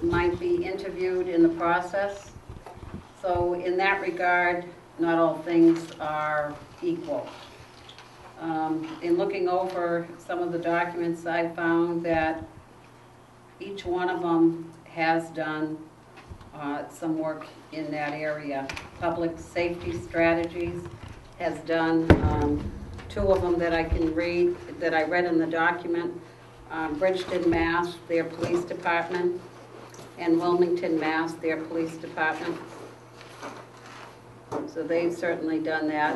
might be interviewed in the process. So in that regard, not all things are equal. In looking over some of the documents, I found that each one of them has done some work in that area. Public safety strategies has done two of them that I can read, that I read in the document. Bridgeton, Mass., their police department, and Wilmington, Mass., their police department. So they've certainly done that.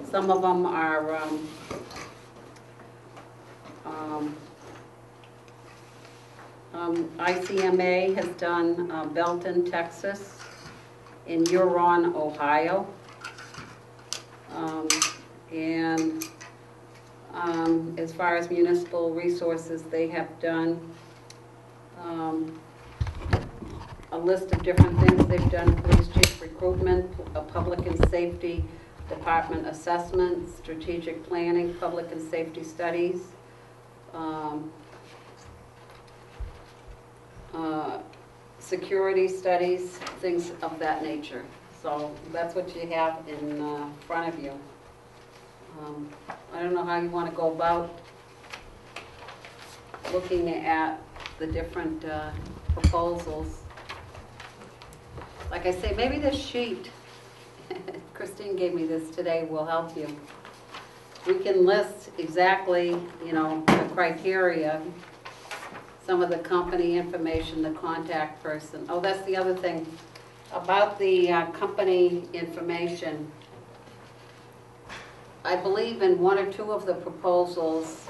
Some of them are ICMA has done Belton, Texas, in Huron, Ohio, and as far as municipal resources, they have done a list of different things they've done: police chief recruitment, public and safety department assessment, strategic planning, public and safety studies, security studies, things of that nature. So that's what you have in front of you. I don't know how you want to go about looking at the different proposals. Like I say, maybe this sheet, Christine gave me this today, will help you. We can list exactly, you know, the criteria, some of the company information, the contact person. Oh, that's the other thing about the company information. I believe in one or two of the proposals,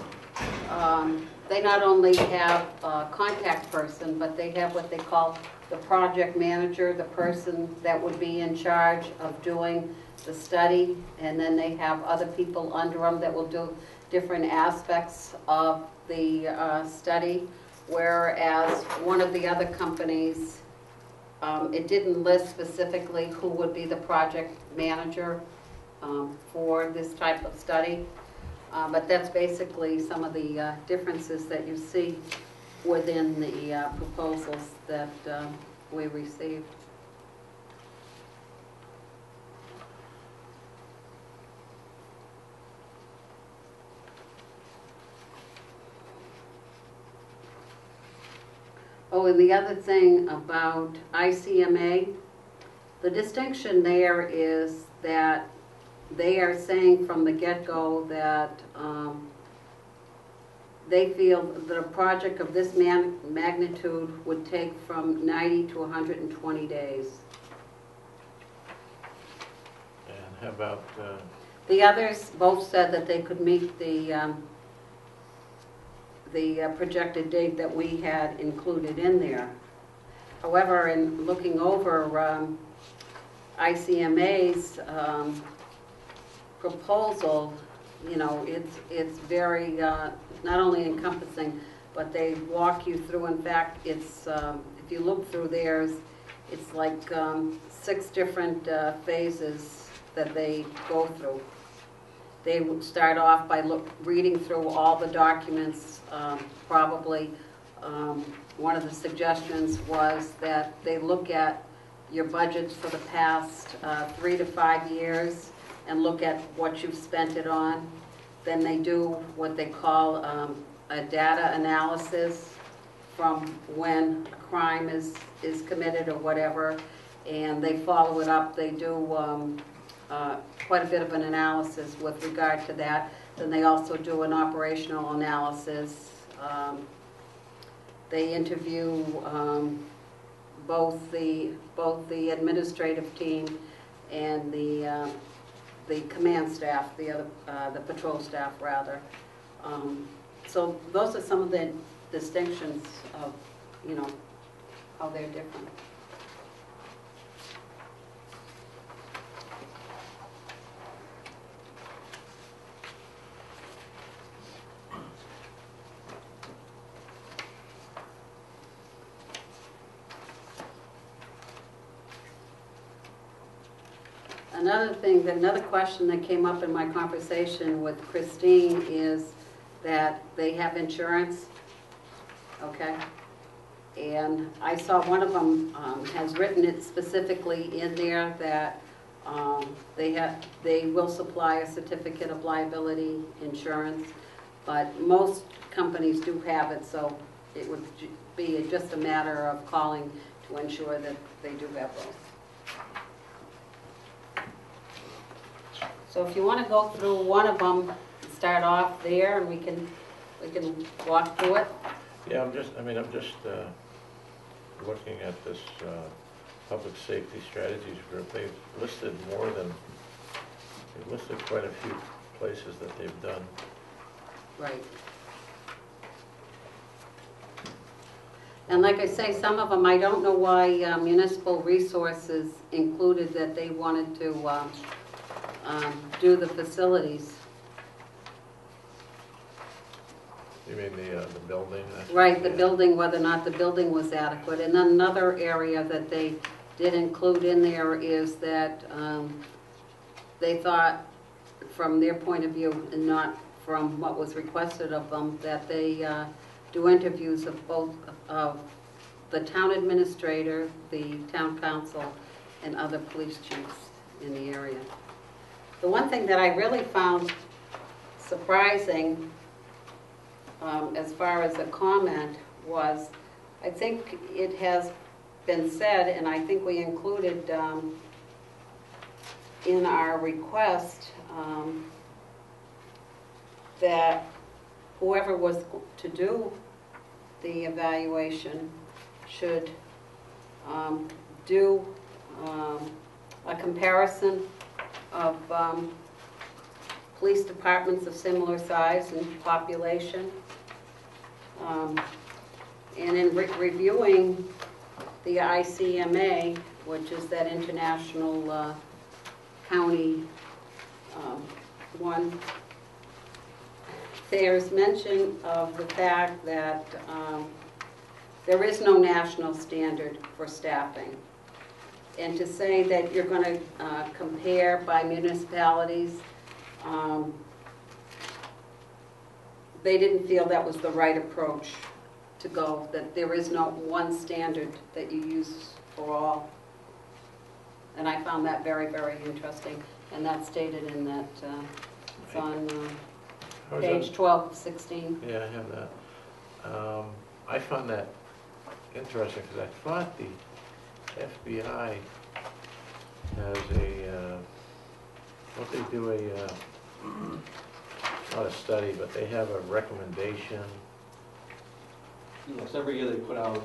they not only have a contact person, but they have what they call the project manager, the person that would be in charge of doing the study, and then they have other people under them that will do different aspects of the study, whereas one of the other companies, it didn't list specifically who would be the project manager for this type of study, but that's basically some of the differences that you see within the proposals that we received. Oh, and the other thing about ICMA, the distinction there is that they are saying from the get-go that they feel that a project of this magnitude would take from 90 to 120 days. And how about... The others both said that they could meet the projected date that we had included in there. However, in looking over ICMA's proposal, you know, it's very not only encompassing, but they walk you through. In fact, it's if you look through theirs, it's like 6 different phases that they go through. They would start off by reading through all the documents. Probably one of the suggestions was that they look at your budgets for the past 3 to 5 years and look at what you've spent it on. Then they do what they call a data analysis from when a crime is committed or whatever, and they follow it up. They do quite a bit of an analysis with regard to that. Then they also do an operational analysis. They interview both the administrative team and the command staff, the patrol staff rather. So those are some of the distinctions of, you know, how they're different. Another question that came up in my conversation with Christine is that they have insurance, okay? And I saw one of them has written it specifically in there that they will supply a certificate of liability insurance, but most companies do have it, so it would be just a matter of calling to ensure that they do have those. So if you want to go through one of them, start off there, and we can walk through it. Yeah, I'm just looking at this public safety strategies group. They've listed quite a few places that they've done. Right. And like I say, some of them, I don't know why Municipal Resources included that they wanted to do the facilities. You mean the building? Right, the building, whether or not the building was adequate. And then another area that they did include in there is that they thought, from their point of view, and not from what was requested of them, that they do interviews of both of the town administrator, the town council, and other police chiefs in the area. The one thing that I really found surprising as far as a comment was, I think it has been said, and I think we included in our request that whoever was to do the evaluation should do a comparison of police departments of similar size and population. And in reviewing the ICMA, which is that international county one, there's mention of the fact that there is no national standard for staffing. And to say that you're going to compare by municipalities, they didn't feel that was the right approach to go, that there is no one standard that you use for all. And I found that very, very interesting. And that's stated in that, it's on page 12, 16. Yeah, I have that. I found that interesting because I thought the FBI has what they do not a study, but they have a recommendation. Yes, every year they put out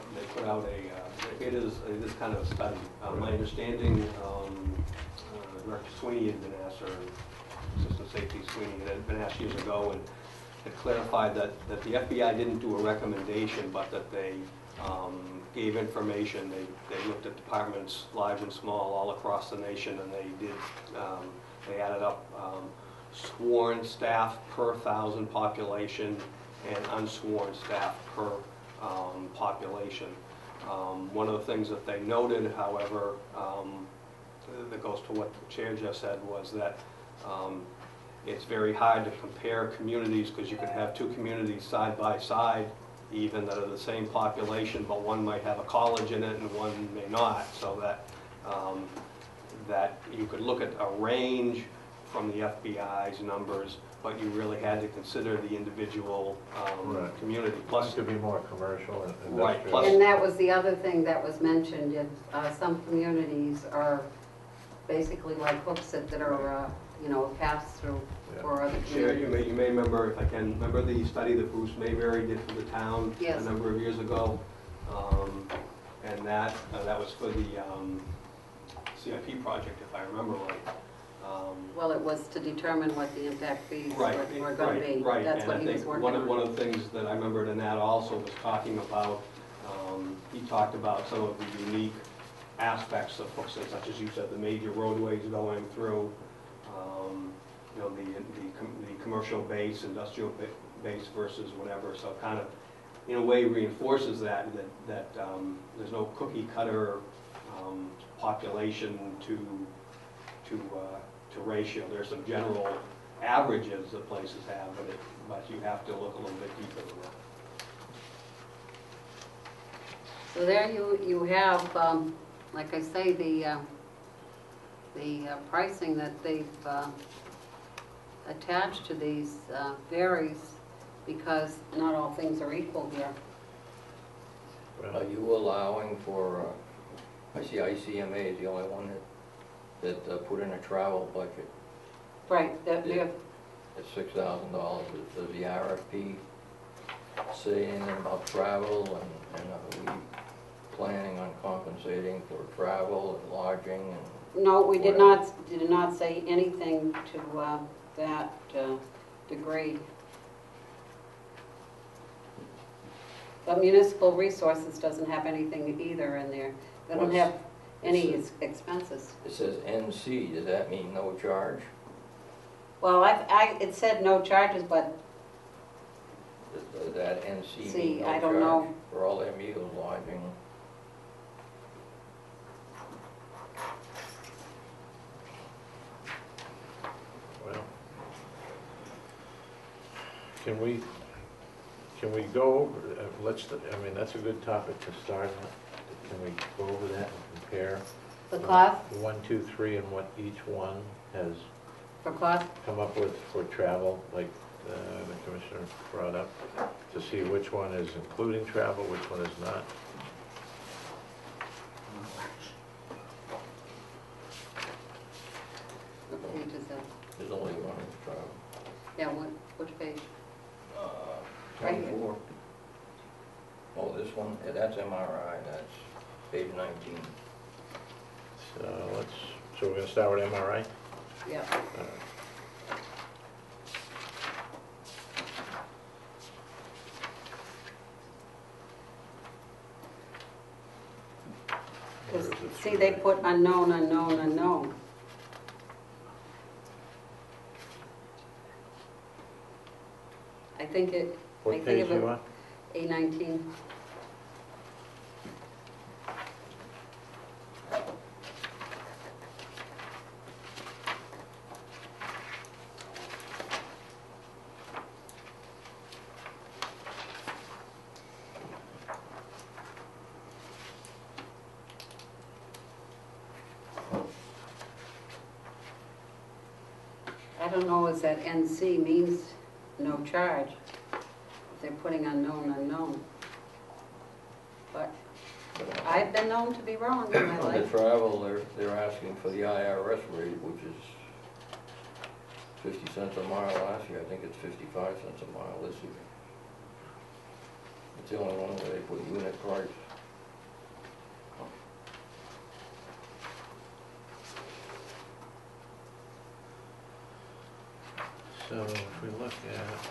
it is kind of a study. My understanding, Director Sweeney had been asked, or Assistant Safety Sweeney had been asked years ago, and had clarified that the FBI didn't do a recommendation, but that they gave information. They looked at departments, large and small, all across the nation, and they added up sworn staff per 1,000 population and unsworn staff per population. One of the things that they noted, however, that goes to what the chair just said, was that it's very hard to compare communities, because you could have two communities side by side even that are the same population, but one might have a college in it and one may not, so that you could look at a range from the FBI's numbers, but you really had to consider the individual Right. community. Plus, it could be more commercial and industrial. Right, plus- And that was the other thing that was mentioned, is some communities are basically like Hooksett that are, a pass-through for other Chair, communities. you may remember, if I can, remember the study that Bruce Mayberry did for the town Yes. a number of years ago? And that was for the CIP project, if I remember right. Well, it was to determine what the impact fees were going to be. Right. That's And what I he was think working one on. of the things that I remembered in that also was talking about, he talked about some of the unique aspects of Hooksett, such as you said, the major roadways going through, the commercial base, industrial base versus whatever. So kind of, in a way, reinforces that there's no cookie cutter population to ratio. There's some general averages that places have, but you have to look a little bit deeper than that. So there you have, like I say, the pricing that they've attached to these varies because not all things are equal here. Well, Are you allowing for, I see ICMA is the only one that put in a travel budget Right, that, Yeah. at $6,000. Does the RFP say anything about travel and are we planning on compensating for travel and lodging and? no, we did not say anything to that degree. But municipal resources doesn't have anything either in there. They don't What's- have any it's expenses. It says NC, does that mean no charge? Well, it said no charges, but Does that NC See, mean no I charge? don't know. For all their meals, lodging? well, can we go over, I mean, that's a good topic to start on. Can we go over that and compare? the cost, 1, 2, 3, and what each one has for cost, come up with for travel, like the commissioner brought up, to see which one is including travel, which one is not? what page is that? There's only one travel. Yeah, which page? Right here. 24. Oh, this one, yeah, that's MRI, that's page 19. So we're gonna start with MRI? Yeah. Where is it See, through they there? put unknown, unknown, unknown. I think I What think page of you it, on? A19. I don't know, is that NC means no charge, if they're putting unknown, unknown. But I've been known to be wrong in my On the life. travel, they're asking for the IRS rate, which is 50 cents a mile last year. I think it's 55 cents a mile this year. It's the only one where they put unit price. So if we look at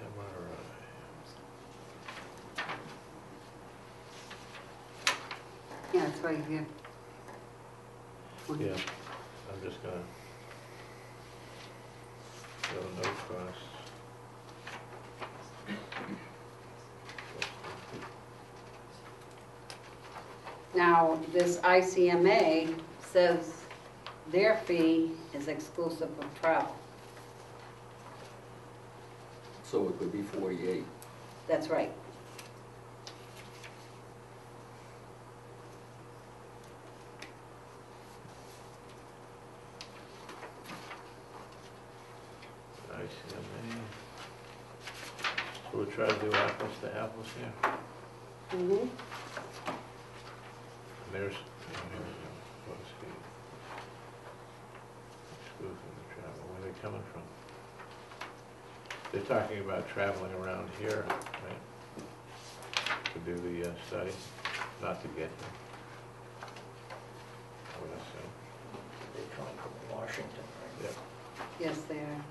MRI. Yeah, it's right here. Yeah, I'm just gonna go no costs. Now, this ICMA says their fee is exclusive of travel. So it could be 48. That's right. ICMA. So we'll try to do apples to apples here. Mm-hmm. And there's, what's the exclusive of travel, where are they coming from? They're talking about traveling around here, right? To do the study, not to get here. I would assume. They're coming from Washington, right? Yep. Yes, they are.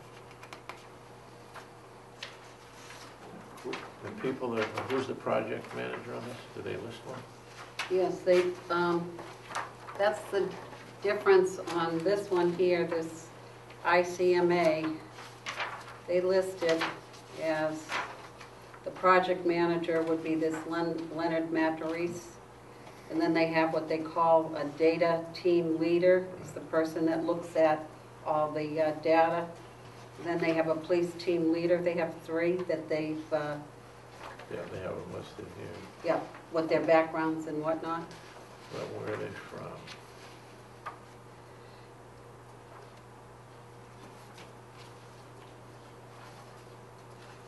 The people that, who's the project manager on this? Do they list one? Yes, that's the difference on this one here, this ICMA. They listed as, the project manager would be this Leonard Matarese. And then they have what they call a data team leader. It's the person that looks at all the data. Then they have a police team leader, they have 3 that they've, Yeah, they have them listed here. yeah, what their backgrounds and whatnot. But where are they from?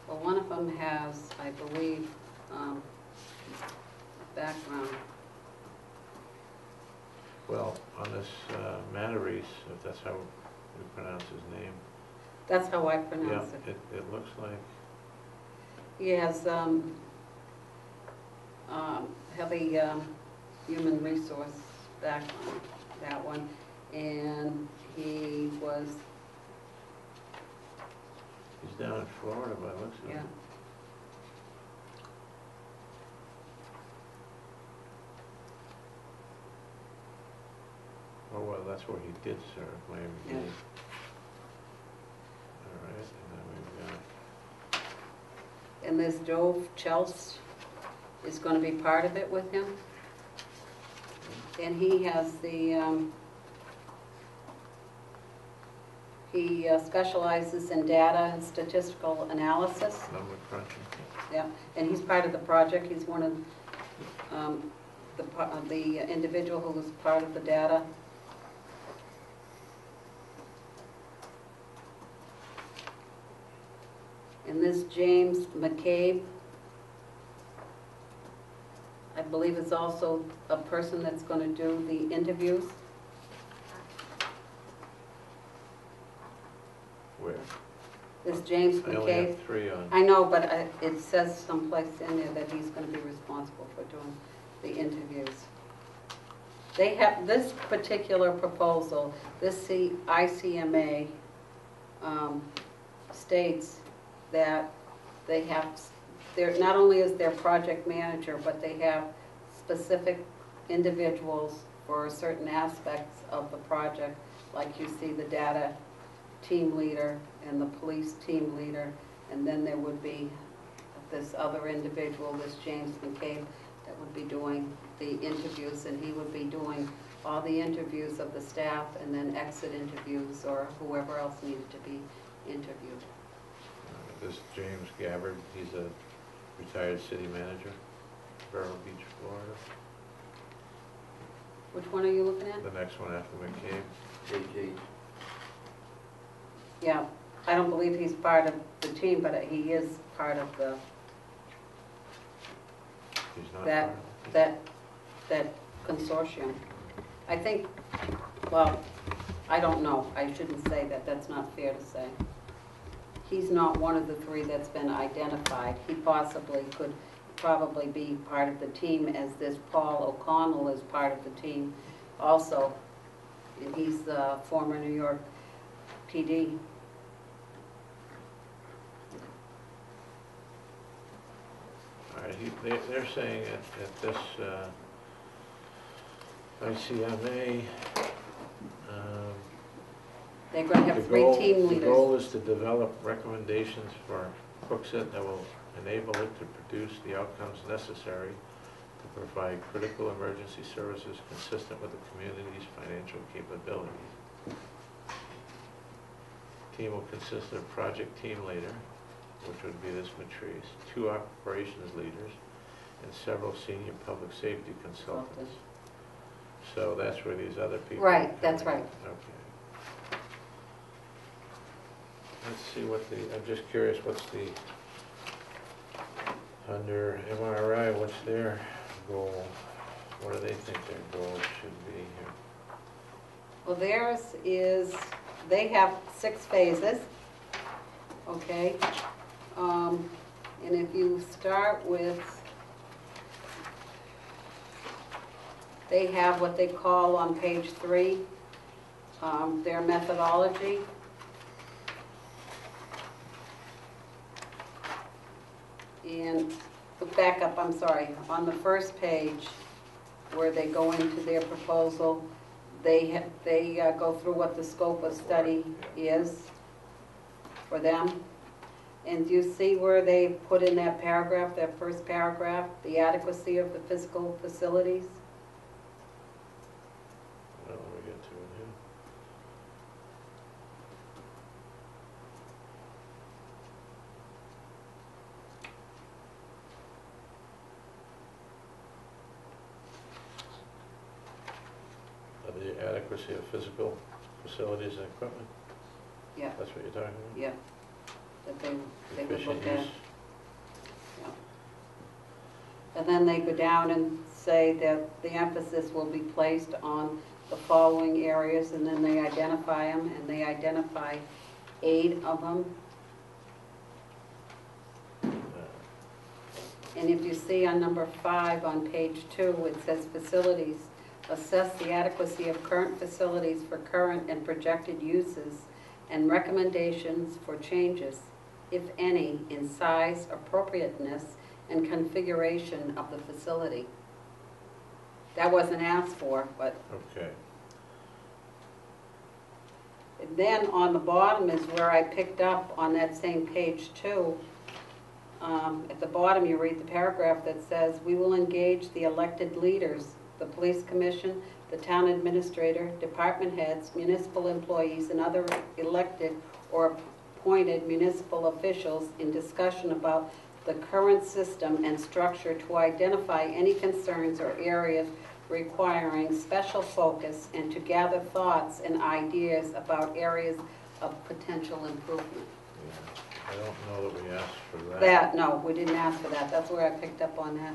Well, one of them has, I believe, a background. Well, on this Matarese, if that's how we pronounce his name. That's how I Yeah, pronounce it. it looks like, He has heavy human resource background, that one. And he was, he's down in Florida by the looks of it. yeah, Oh, well, that's where he did serve, Miami Yeah. Dade. All right, and then we've got, and this Jove Chels is gonna be part of it with him. And he has the, he specializes in data and statistical analysis. number crunching. Yeah, and he's part of the project. He's one of the individual who was part of the data. And this James McCabe, I believe is also a person that's going to do the interviews. Where? This James I only McCabe. have 3 on. I know, but it says someplace in there that he's going to be responsible for doing the interviews. They have, this particular proposal, this ICMA states that they have, not only is their project manager, but they have specific individuals for certain aspects of the project, like you see the data team leader and the police team leader, and then there would be this other individual, this James McCabe, that would be doing the interviews, and he would be doing all the interviews of the staff and then exit interviews or whoever else needed to be interviewed. This James Gabbard, he's a retired city manager, Vero Beach, Florida. Which one are you looking at? The next one after McCabe. JG. Yeah, I don't believe he's part of the team, but he is part of the, He's not that, part of it. that consortium. I think, well, I don't know, I shouldn't say that, that's not fair to say. He's not one of the 3 that's been identified. He possibly could probably be part of the team, as this Paul O'Connell is part of the team also. And he's the former New York PD. All right, they're saying at this ICMA, They're going to have 3 team the leaders. goal is to develop recommendations for Hooksett that will enable it to produce the outcomes necessary to provide critical emergency services consistent with the community's financial capabilities. Team will consist of project team leader, which would be this Matrice, 2 operations leaders, and several senior public safety consultants. So that's where these other people. Right, are that's coming right. in. Okay. Let's see what I'm just curious, what's under MRI, what's their goal? What do they think their goal should be here? Well, theirs is, they have 6 phases, okay? And if you start with, they have what they call on page 3, their methodology. And back up, I'm sorry, on the first page where they go into their proposal, they go through what the scope of study is for them. And do you see where they put in that paragraph, that first paragraph, the adequacy of the physical facilities? Well, let me get to it adequacy of physical facilities and equipment? Yeah, That's what you're talking about? yeah. That they would Efficient look at. use. And then they go down and say that the emphasis will be placed on the following areas, and then they identify them, and they identify 8 of them. And if you see on number 5 on page 2, it says facilities. Assess the adequacy of current facilities for current and projected uses and recommendations for changes, if any, in size, appropriateness, and configuration of the facility. That wasn't asked for, but Okay. then on the bottom is where I picked up on that same page 2. At the bottom, you read the paragraph that says, "We will engage the elected leaders, the police commission, the town administrator, department heads, municipal employees, and other elected or appointed municipal officials in discussion about the current system and structure to identify any concerns or areas requiring special focus and to gather thoughts and ideas about areas of potential improvement." Yeah. I don't know that we asked for that. That, no, we didn't ask for that. That's where I picked up on that.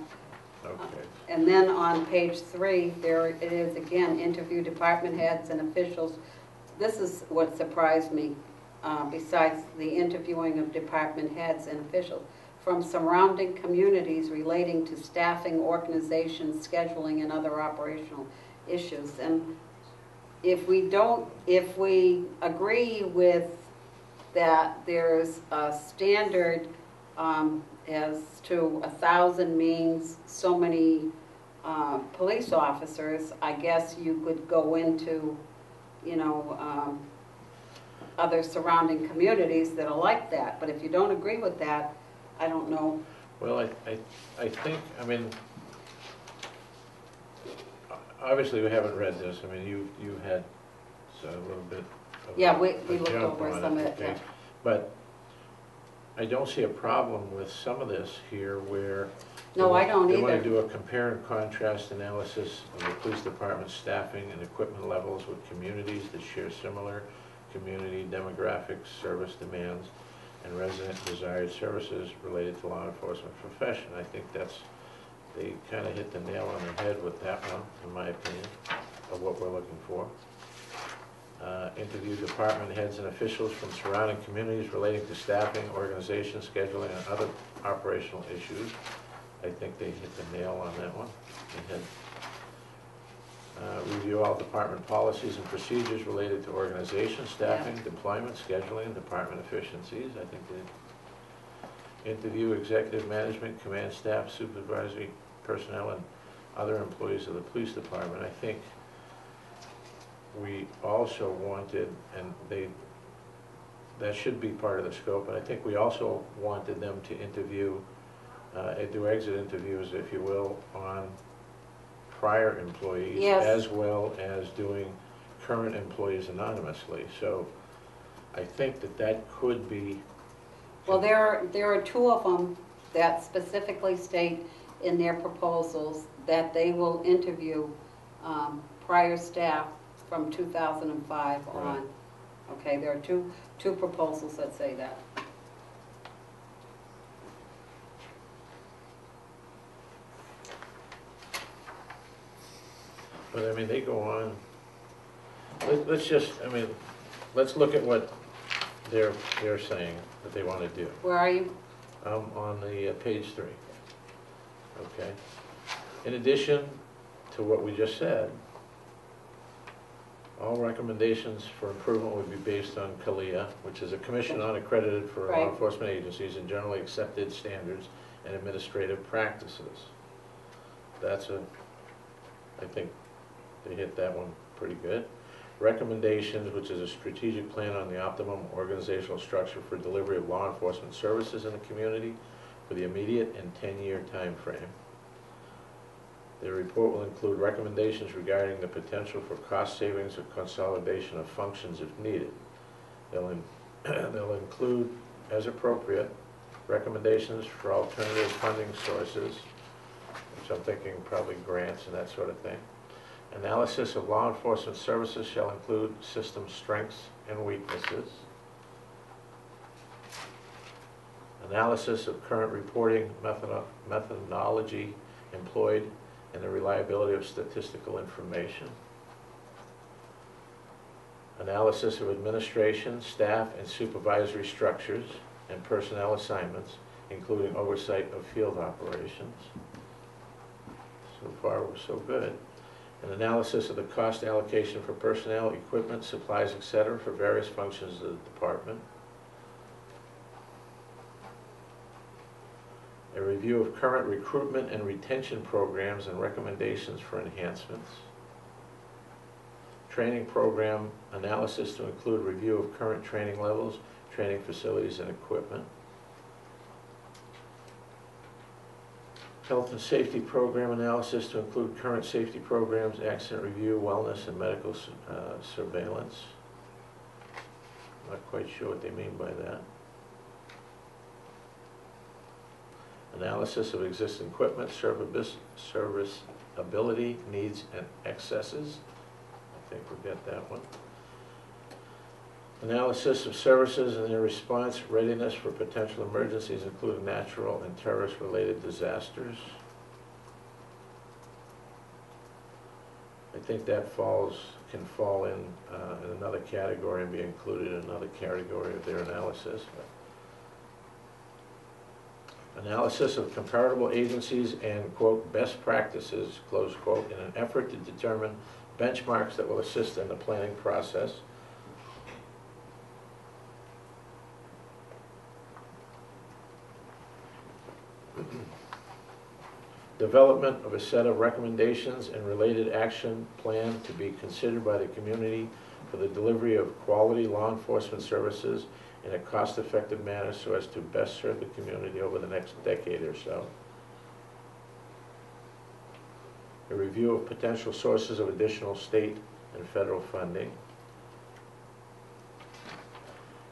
Okay. And then on page 3, there it is again, interview department heads and officials. This is what surprised me, besides the interviewing of department heads and officials, from surrounding communities relating to staffing, organization, scheduling, and other operational issues. And if we agree with that there's a standard as to 1,000 means so many police officers, I guess you could go into, other surrounding communities that are like that. But if you don't agree with that, I don't know. Well, I think, obviously we haven't read this. You had a little bit of Yeah, a we looked jump over on some of it, okay? yeah. But I don't see a problem with some of this here where No, I don't they want either. to do a compare and contrast analysis of the police department's staffing and equipment levels with communities that share similar community demographics, service demands, and resident desired services related to law enforcement profession. I think they kind of hit the nail on the head with that one, in my opinion, of what we're looking for. Interview department heads and officials from surrounding communities relating to staffing, organization, scheduling, and other operational issues. I think they hit the nail on that one. They had, review all department policies and procedures related to organization, staffing, deployment, scheduling, and department efficiencies. I think they interview executive management, command staff, supervisory personnel, and other employees of the police department. I think we also wanted, and that should be part of the scope, and I think we also wanted them to interview, do exit interviews, if you will, on prior employees, Yes. as well as doing current employees anonymously. So I think that could be. Well, there are 2 of them that specifically state in their proposals that they will interview prior staff from 2005 on. Right. Okay, there are two proposals that say that. But they go on. Let's look at what they're saying that they want to do. Where are you? On the page 3. Okay. In addition to what we just said, all recommendations for improvement would be based on CALEA, which is a commission unaccredited for Right. law enforcement agencies and generally accepted standards and administrative practices. I think they hit that one pretty good. Recommendations, which is a strategic plan on the optimum organizational structure for delivery of law enforcement services in the community for the immediate and 10-year time frame. The report will include recommendations regarding the potential for cost savings or consolidation of functions if needed. They'll include, as appropriate, recommendations for alternative funding sources, which I'm thinking probably grants and that sort of thing. Analysis of law enforcement services shall include system strengths and weaknesses. Analysis of current reporting methodology employed and the reliability of statistical information. Analysis of administration, staff, and supervisory structures and personnel assignments, including oversight of field operations. So far, so good. An analysis of the cost allocation for personnel, equipment, supplies, etc. for various functions of the department. A review of current recruitment and retention programs and recommendations for enhancements. Training program analysis to include review of current training levels, training facilities, and equipment. Health and safety program analysis to include current safety programs, accident review, wellness, and medical surveillance. Not quite sure what they mean by that. Analysis of existing equipment, serviceability, needs, and excesses. I think we'll get that one. Analysis of services and their response readiness for potential emergencies, including natural and terrorist-related disasters. I think that can fall in another category and be included in another category of their analysis. Analysis of comparable agencies and, quote, best practices, close quote, in an effort to determine benchmarks that will assist in the planning process. Development of a set of recommendations and related action plan to be considered by the community for the delivery of quality law enforcement services in a cost-effective manner so as to best serve the community over the next decade or so. A review of potential sources of additional state and federal funding.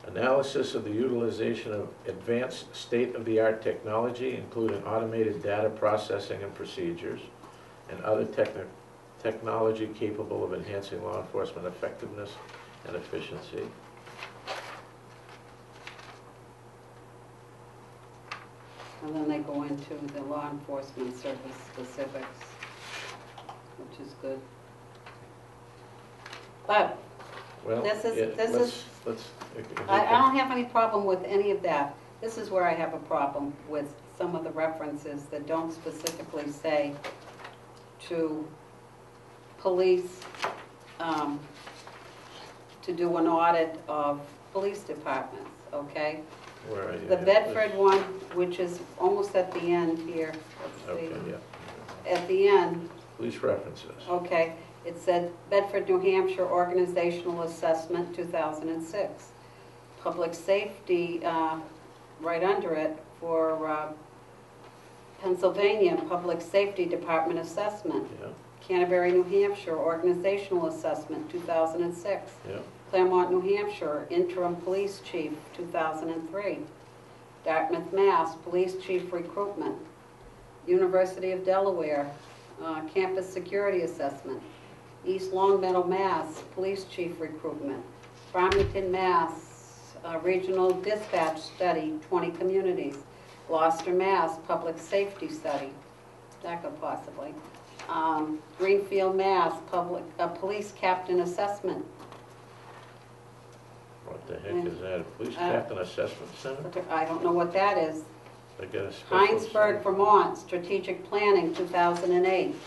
Analysis of the utilization of advanced state-of-the-art technology, including automated data processing and procedures, and other technology capable of enhancing law enforcement effectiveness and efficiency. And then they go into the law enforcement service specifics, which is good. But Well, This is- yeah, this is- I don't have any problem with any of that. This is where I have a problem with some of the references that don't specifically say to police, to do an audit of police departments, okay? Where are you? The Bedford one, which is almost at the end here, let's Okay, see, yeah. at the end, Police references. okay, it said Bedford, New Hampshire Organizational Assessment 2006. Public safety, right under it for Pennsylvania Public Safety Department Assessment. Yeah, Canterbury, New Hampshire Organizational Assessment 2006. yeah. Claremont, New Hampshire Interim Police Chief 2003. Dartmouth, Mass. Police Chief Recruitment. University of Delaware Campus Security Assessment. East Longmeadow, Mass. Police Chief Recruitment. Farmington, Mass. Regional Dispatch Study, 20 communities. Gloucester, Mass. Public Safety Study. That could possibly. Greenfield, Mass. Police Captain Assessment. What the heck is that? A police captain assessment center? I don't know what that is. They get a special Heinsberg, center? Vermont, Strategic Planning, 2008. The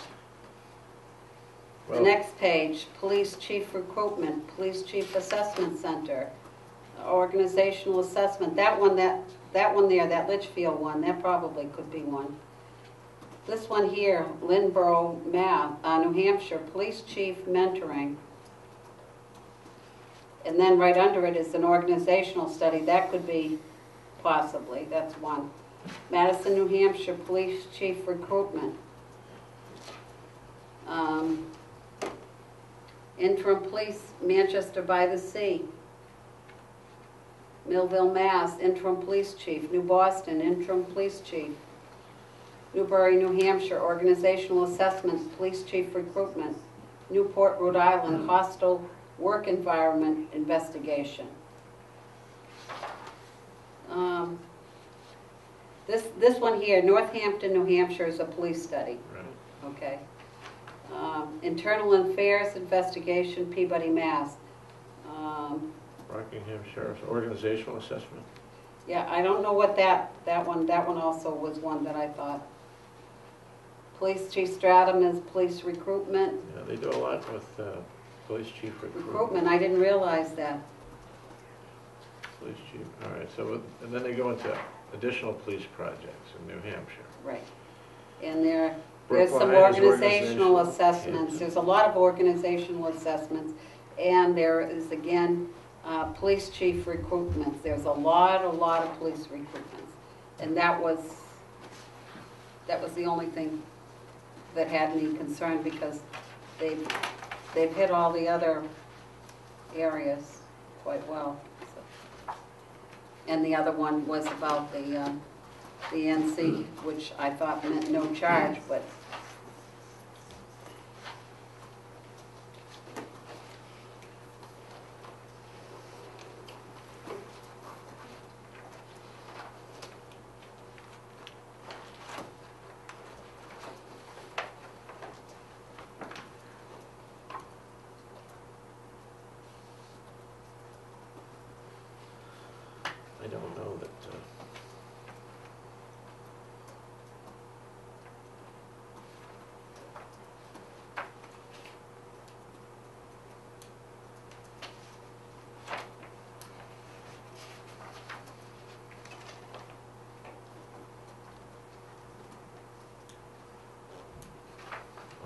Well, next page, Police Chief Recruitment, Police Chief Assessment Center, Organizational Assessment. That one there, that Litchfield one, that probably could be one. This one here, Lynborough, New Hampshire, Police Chief Mentoring. And then right under it is an organizational study. That could be possibly, that's one. Madison, New Hampshire, Police Chief Recruitment. Interim Police, Manchester by the Sea. Millville, Mass. Interim Police Chief. New Boston, Interim Police Chief. Newbury, New Hampshire, Organizational Assessment, Police Chief Recruitment. Newport, Rhode Island hostile work environment investigation. This one here, Northampton, New Hampshire, is a police study, Right. okay? Internal Affairs Investigation, Peabody, Mass. Rockingham Sheriff's Organizational Assessment. Yeah, I don't know what that one also was one that I thought. Police Chief Stratum is police recruitment. Yeah, they do a lot with police chief Recruitment, I didn't realize that. Police chief, all right, so, and then they go into additional police projects in New Hampshire. Right. And there's some Brookline is organizational organizational. assessments. There's a lot of organizational assessments. And there is, again, police chief recruitments. There's a lot of police recruitments. And that was the only thing that had me concerned, because they've hit all the other areas quite well. So. And the other one was about the NC, which I thought meant no charge, but I don't know that,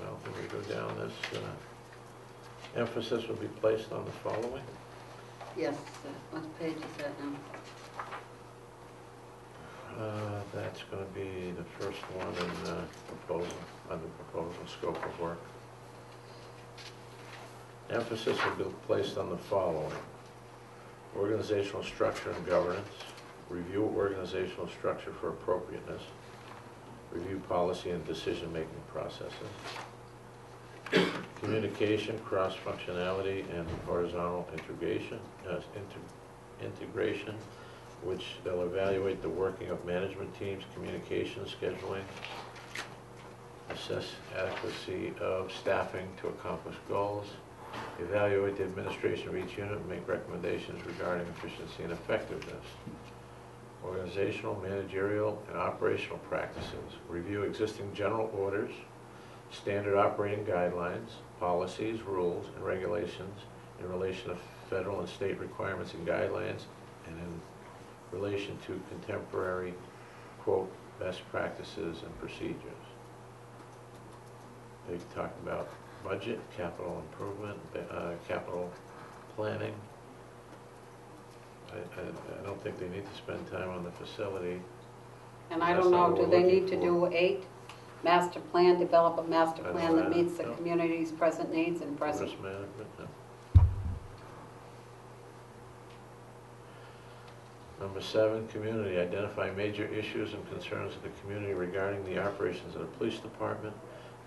well, when we go down this, emphasis will be placed on the following. yes, what page is that now? That's going to be the first one in proposal, under proposal scope of work. Emphasis will be placed on the following: organizational structure and governance, review organizational structure for appropriateness, review policy and decision-making processes, communication, cross-functionality, and horizontal integration, which they'll evaluate the working of management teams, communication, scheduling, assess adequacy of staffing to accomplish goals, evaluate the administration of each unit, and make recommendations regarding efficiency and effectiveness. Organizational, managerial, and operational practices, review existing general orders, standard operating guidelines, policies, rules, and regulations in relation to federal and state requirements and guidelines, and in relation to contemporary, quote, best practices and procedures. They talk about budget, capital improvement, capital planning. I don't think they need to spend time on the facility. And I That's don't not know, what do we're they need looking to for. do 8? Master plan, develop a master I don't plan that know. meets the No. community's present needs and present. Risk management, no. Number 7, community. Identify major issues and concerns of the community regarding the operations of the police department.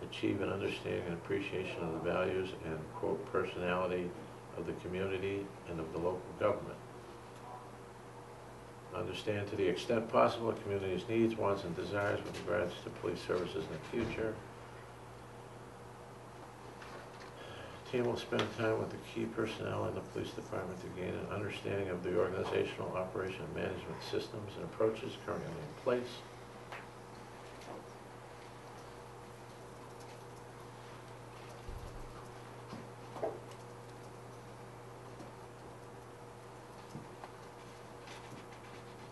Achieve an understanding and appreciation of the values and, quote, personality of the community and of the local government. Understand to the extent possible the community's needs, wants, and desires with regards to police services in the future. Team will spend time with the key personnel in the police department to gain an understanding of the organizational, operation, and management systems and approaches currently in place.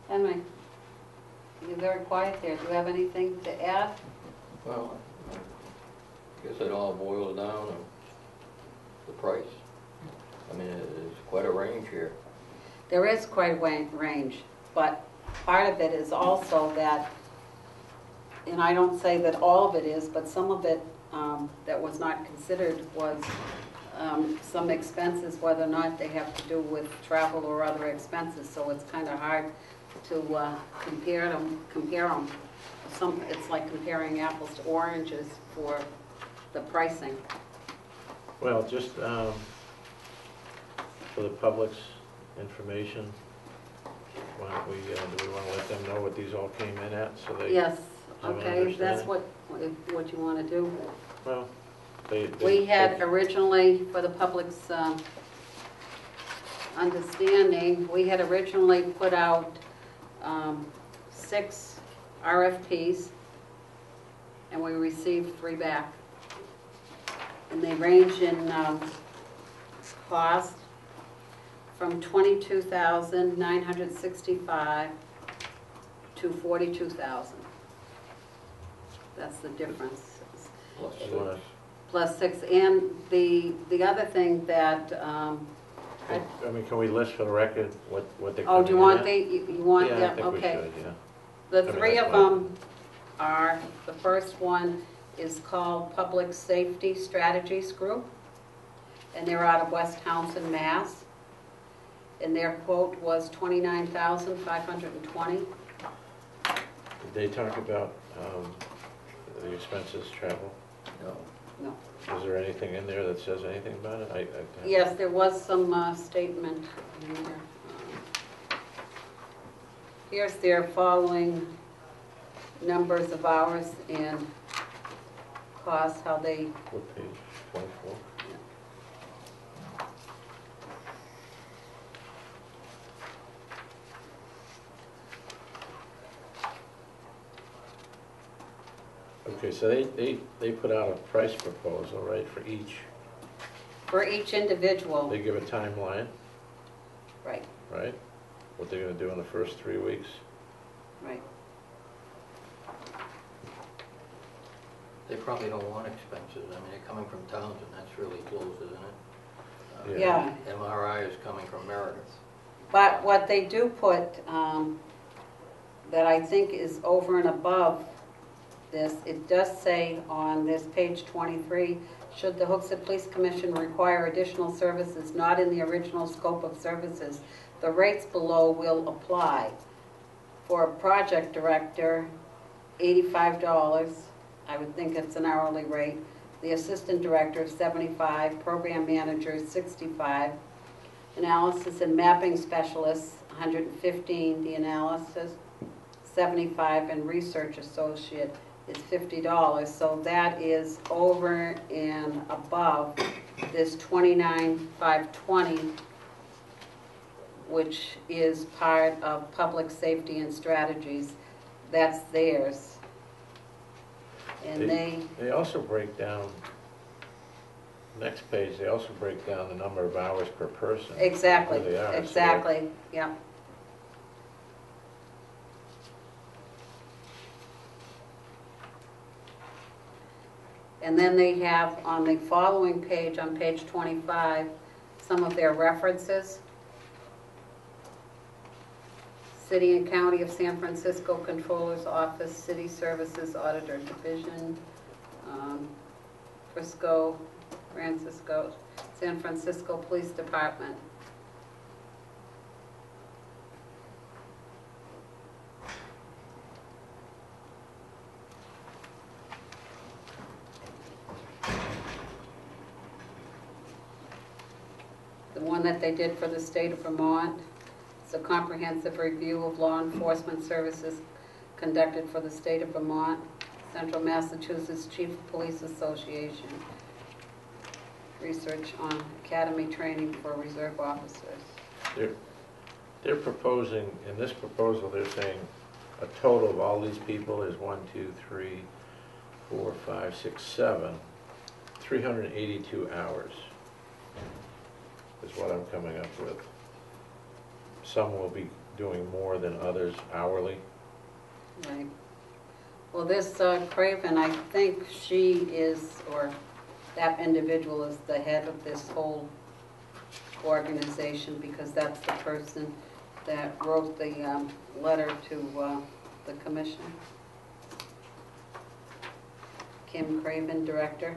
Henry, you're very quiet there. Do you have anything to add? Well, I guess it all boils down to the price. I mean, it's quite a range here. There is quite a range, but part of it is also that, and I don't say that all of it is, but some of it that was not considered was some expenses, whether or not they have to do with travel or other expenses, so it's kind of hard to compare them. It's like comparing apples to oranges for the pricing. Well, just for the public's information, why don't we, do we want to let them know what these all came in at, so they? Yes, have an okay, if that's understanding? what you want to do. Well, they. We had originally, for the public's understanding, we had originally put out 6 RFPs, and we received 3 back. And they range in cost from $22,965 to $42,000. That's the difference. Plus You wanna- Plus 6, and the other thing that, I mean, can we list for the record what they're coming in oh, do you want at? you want, Yeah, I yeah, think we okay. should, yeah. The mean, 3 that's of fine. them are, the first one is called Public Safety Strategies Group, and they're out of West Townsend, Mass. And their quote was $29,520. Did they talk about the expenses, travel? No. No. Is there anything in there that says anything about it? Yes, there was some statement in there. Here's their following numbers of hours and costs, how they, What page, 24? Okay, so they put out a price proposal, right, for each. for each individual, They give a timeline, right, right? What they're gonna do in the first 3 weeks. right. They probably don't want expenses. I mean, they're coming from Townsend, that's really close, isn't it? Yeah. MRI is coming from Meredith. But what they do put, that I think is over and above this, it does say on this page 23, should the Hooksett Police Commission require additional services not in the original scope of services, the rates below will apply. For a project director, $85, I would think it's an hourly rate. The assistant director, $75, program manager, $65. Analysis and mapping specialists, $115, the analysis, $75, and research associate is $50. So that is over and above this $29,520, which is part of public safety and strategies. That's theirs. And They also break down, next page, they also break down the number of hours per person. exactly, Who they are, so exactly, yeah. And then they have on the following page, on page 25, some of their references. City and County of San Francisco Controller's Office, City Services Auditor Division, Frisco, San Francisco Police Department. The one that they did for the state of Vermont. It's a comprehensive review of law enforcement services conducted for the state of Vermont, Central Massachusetts Chief of Police Association. Research on academy training for reserve officers. They're proposing, in this proposal, they're saying a total of all these people is 1, 2, 3, 4, 5, 6, 7, 382 hours is what I'm coming up with. Some will be doing more than others hourly. Right. Well, this Craven, I think she is, or that individual is the head of this whole organization, because that's the person that wrote the letter to the commission. Kim Craven, director.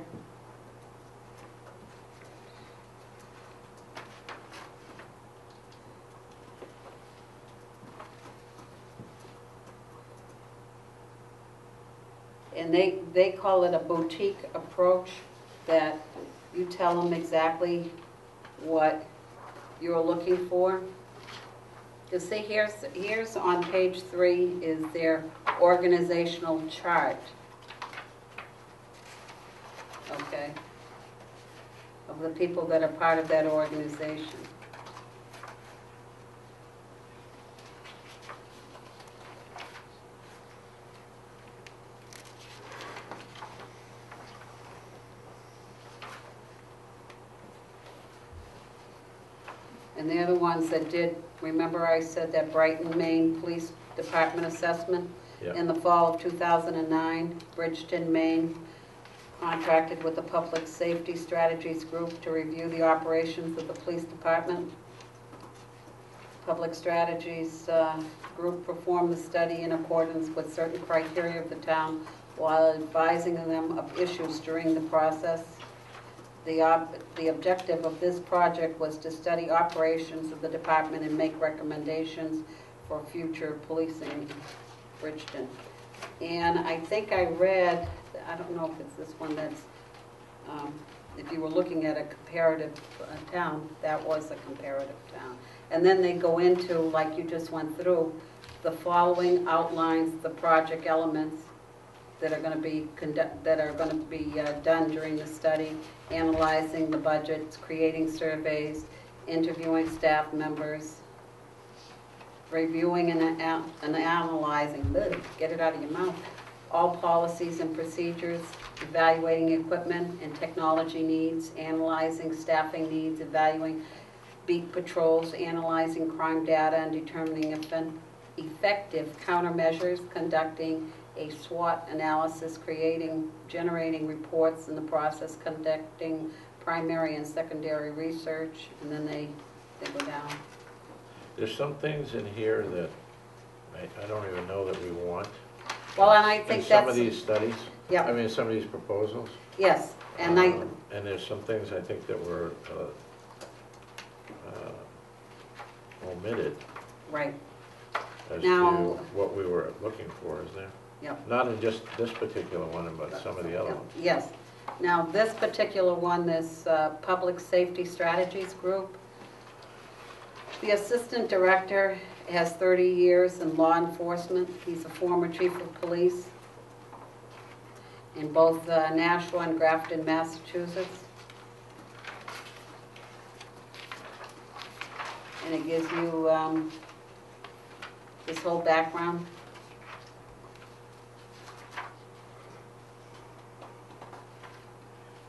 And they call it a boutique approach, that you tell them exactly what you're looking for. Because see, here's on page 3 is their organizational chart. Okay? Of the people that are part of that organization. And they're the ones that did, remember I said that Brighton, Maine Police Department assessment? Yeah. In the fall of 2009, Bridgeton, Maine contracted with the Public Safety Strategies Group to review the operations of the police department. Public Strategies Group performed the study in accordance with certain criteria of the town while advising them of issues during the process. The objective of this project was to study operations of the department and make recommendations for future policing in Bridgeton. And I think I read, I don't know if it's this one that's, if you were looking at a comparative town, that was a comparative town. And then they go into, like you just went through, the following outlines the project elements that are going to be done during the study, analyzing the budgets, creating surveys, interviewing staff members, reviewing and analyzing, get it out of your mouth, all policies and procedures, evaluating equipment and technology needs, analyzing staffing needs, evaluating beat patrols, analyzing crime data and determining effective countermeasures, conducting a SWOT analysis, generating reports in the process, conducting primary and secondary research, and then they go down. There's some things in here that I don't even know that we want. Well, and I In think some that's, of these studies, yeah, I mean, some of these proposals. yes, and And there's some things I think that were omitted right, as Now- to what we were looking for, is there? yep. Not in just this particular one, but some of the other ones. Yes. Now, this particular one, this Public Safety Strategies Group, the assistant director has 30 years in law enforcement. He's a former chief of police in both Nashua and Grafton, Massachusetts. And it gives you this whole background.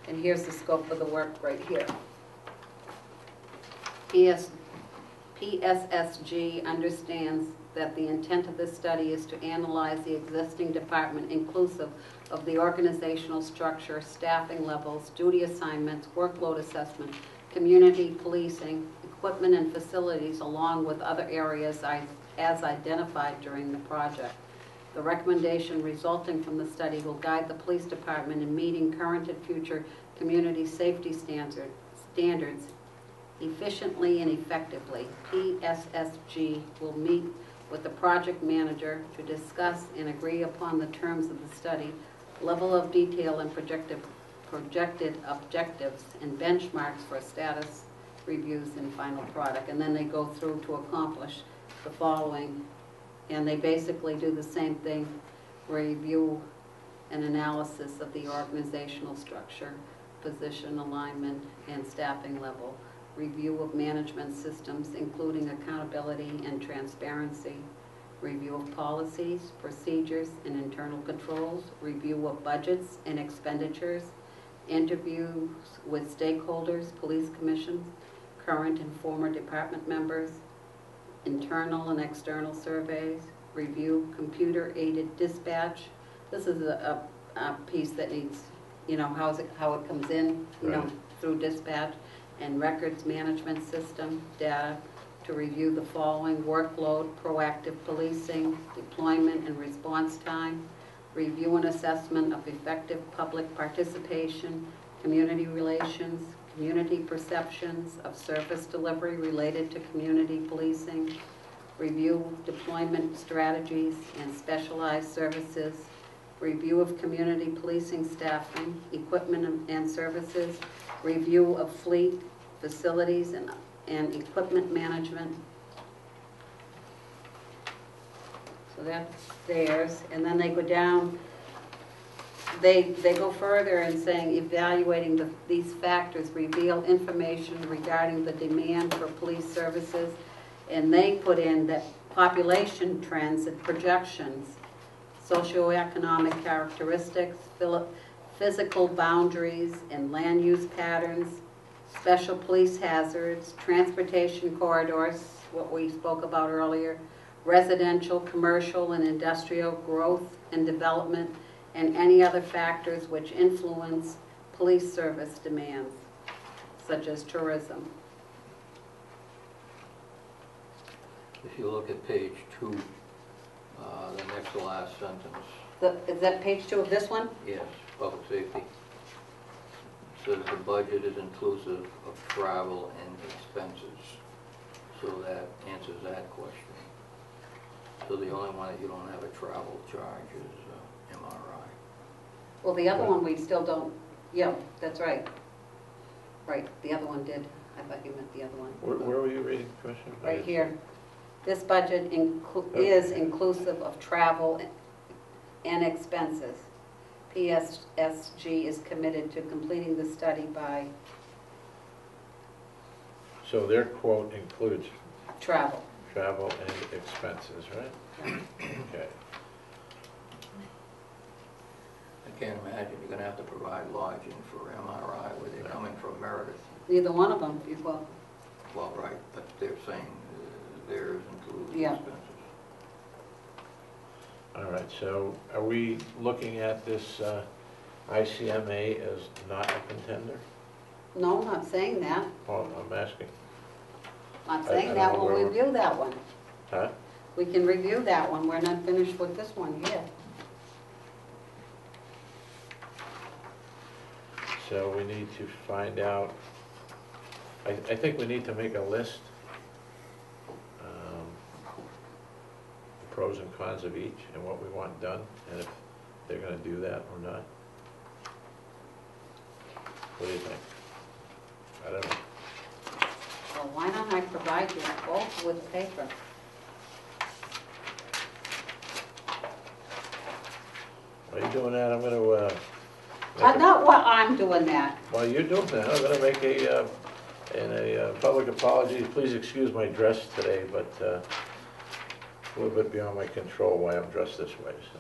And here's the scope of the work right here. PSSG understands that the intent of this study is to analyze the existing department inclusive of the organizational structure, staffing levels, duty assignments, workload assessment, community policing, equipment and facilities, along with other areas as identified during the project. The recommendation resulting from the study will guide the police department in meeting current and future community safety standards efficiently and effectively. PSSG will meet with the project manager to discuss and agree upon the terms of the study, level of detail and projected objectives and benchmarks for status reviews and final product. And then they go through to accomplish the following. And they basically do the same thing, review and analysis of the organizational structure, position alignment, and staffing level, review of management systems, including accountability and transparency, review of policies, procedures, and internal controls, review of budgets and expenditures, interviews with stakeholders, police commissions, current and former department members, internal and external surveys, review computer-aided dispatch. This is a piece that needs, you know, how it comes in, you know, Right. through dispatch, and records management system data to review the following: workload, proactive policing, deployment and response time, review and assessment of effective public participation, community relations, community perceptions of service delivery related to community policing, review deployment strategies and specialized services, review of community policing staffing, equipment and services, review of fleet, facilities, and equipment management. So that's theirs, and then they go down, they go further in saying evaluating these factors reveal information regarding the demand for police services, and they put in that population trends and projections, socioeconomic characteristics, physical boundaries and land use patterns, special police hazards, transportation corridors, what we spoke about earlier, residential, commercial, and industrial growth and development, and any other factors which influence police service demands, such as tourism. If you look at page 2, the next to last sentence, Is that page 2 of this one? yes, public safety. Says the budget is inclusive of travel and expenses. So that answers that question. So the only one that you don't have a travel charge is MRI. Well, the other one we still don't, yeah, that's right. Right, the other one did. I thought you meant the other one. Where were you reading, Commissioner? Right here. This budget is inclusive of travel and expenses. PSSG is committed to completing the study by So their quote includes travel. travel and expenses, right? Okay. I can't imagine you're gonna have to provide lodging for MRI where they're coming from Meredith. Neither one of them, Well, right, but they're saying theirs includes Yeah. expenses. All right, so are we looking at this ICMA as not a contender? no, I'm not saying that. Well, I'm asking. I'm not I saying don't that, know we'll where- review that one. Huh? We can review that one, we're not finished with this one yet. So we need to find out, I think we need to make a list, pros and cons of each and what we want done, and if they're gonna do that or not. What do you think? I don't know. Well, why don't I provide you both with paper? While you're doing that, I'm gonna, Not while I'm doing that. while you're doing that, I'm gonna make a public apology. Please excuse my dress today, but a little bit beyond my control why I'm dressed this way, so.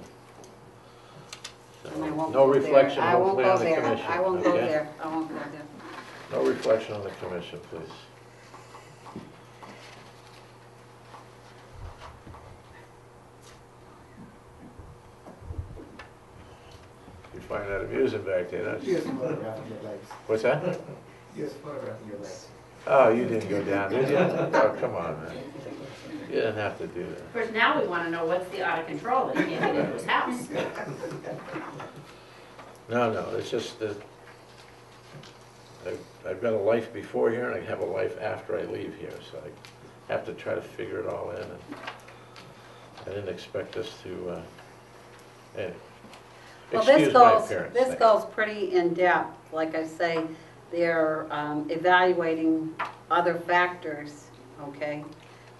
And I won't No go there. reflection, I won't hopefully, go on the there. commission. I won't go okay? there, I won't go there. No reflection on the commission, please. You find that amusing back there, don't you? Yes, photographing your legs. What's that? Yes, photographing your legs. Oh, you didn't go down, did you? Oh, come on, man. You didn't have to do that. Of course, now we want to know what's the out of control that can't get into his house. No, it's just that I've got a life before here and I have a life after I leave here, so I have to try to figure it all in. And I didn't expect this to, anyway. Well, Excuse my appearance. this Thank goes pretty in-depth. Like I say, they're evaluating other factors, okay?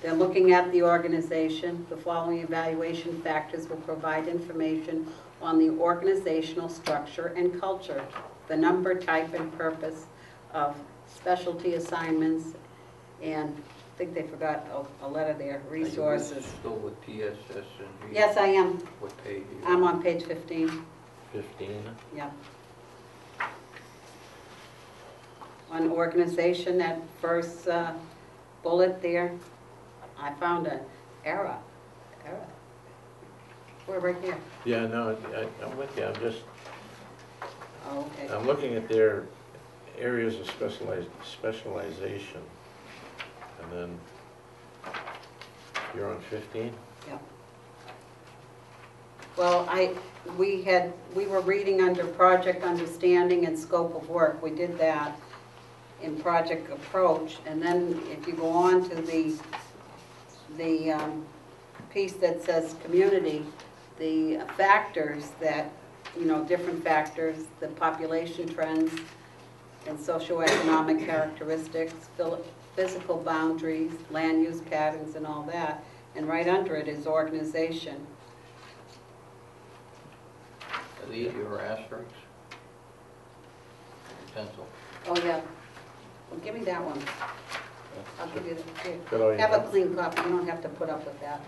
They're looking at the organization. The following evaluation factors will provide information on the organizational structure and culture, the number, type, and purpose of specialty assignments, and I think they forgot a letter there, resources. Are you still with PSSNG? Yes, I am. What page? I'm on page 15. 15. Yeah. On organization, that first bullet there, I found an error. We're right here. Yeah, no, I'm with you. I'm just, Oh, okay. I'm looking at their areas of specialization. And then you're on 15? Yeah. Well, we were reading under project understanding and scope of work. We did that in project approach. And then if you go on to the piece that says community, the factors that, different factors, the population trends and socioeconomic characteristics, physical boundaries, land use patterns and all that. And right under it is organization. Are these your asterisks? Pencil. Oh, yeah. Well, give me that one. I'll give you that. Here. Good on you. Have a clean copy. You don't have to put up with that.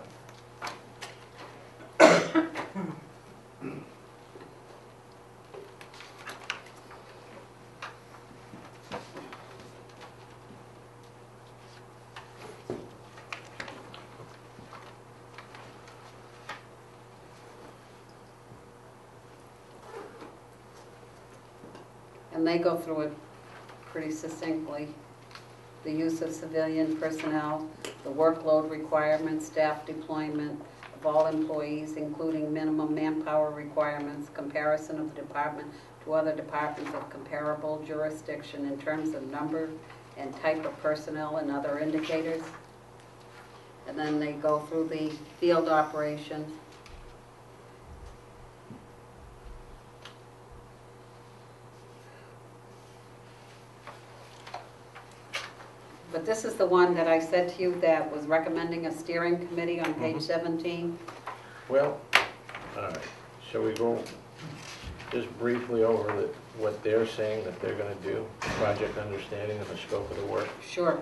And they go through it pretty succinctly. The use of civilian personnel, the workload requirements, staff deployment of all employees, including minimum manpower requirements, comparison of the department to other departments of comparable jurisdiction in terms of number and type of personnel and other indicators. And then they go through the field operations. But this is the one that I said to you that was recommending a steering committee on page 17. Well, all right, shall we go just briefly over what they're saying that they're gonna do, project understanding and the scope of the work? Sure.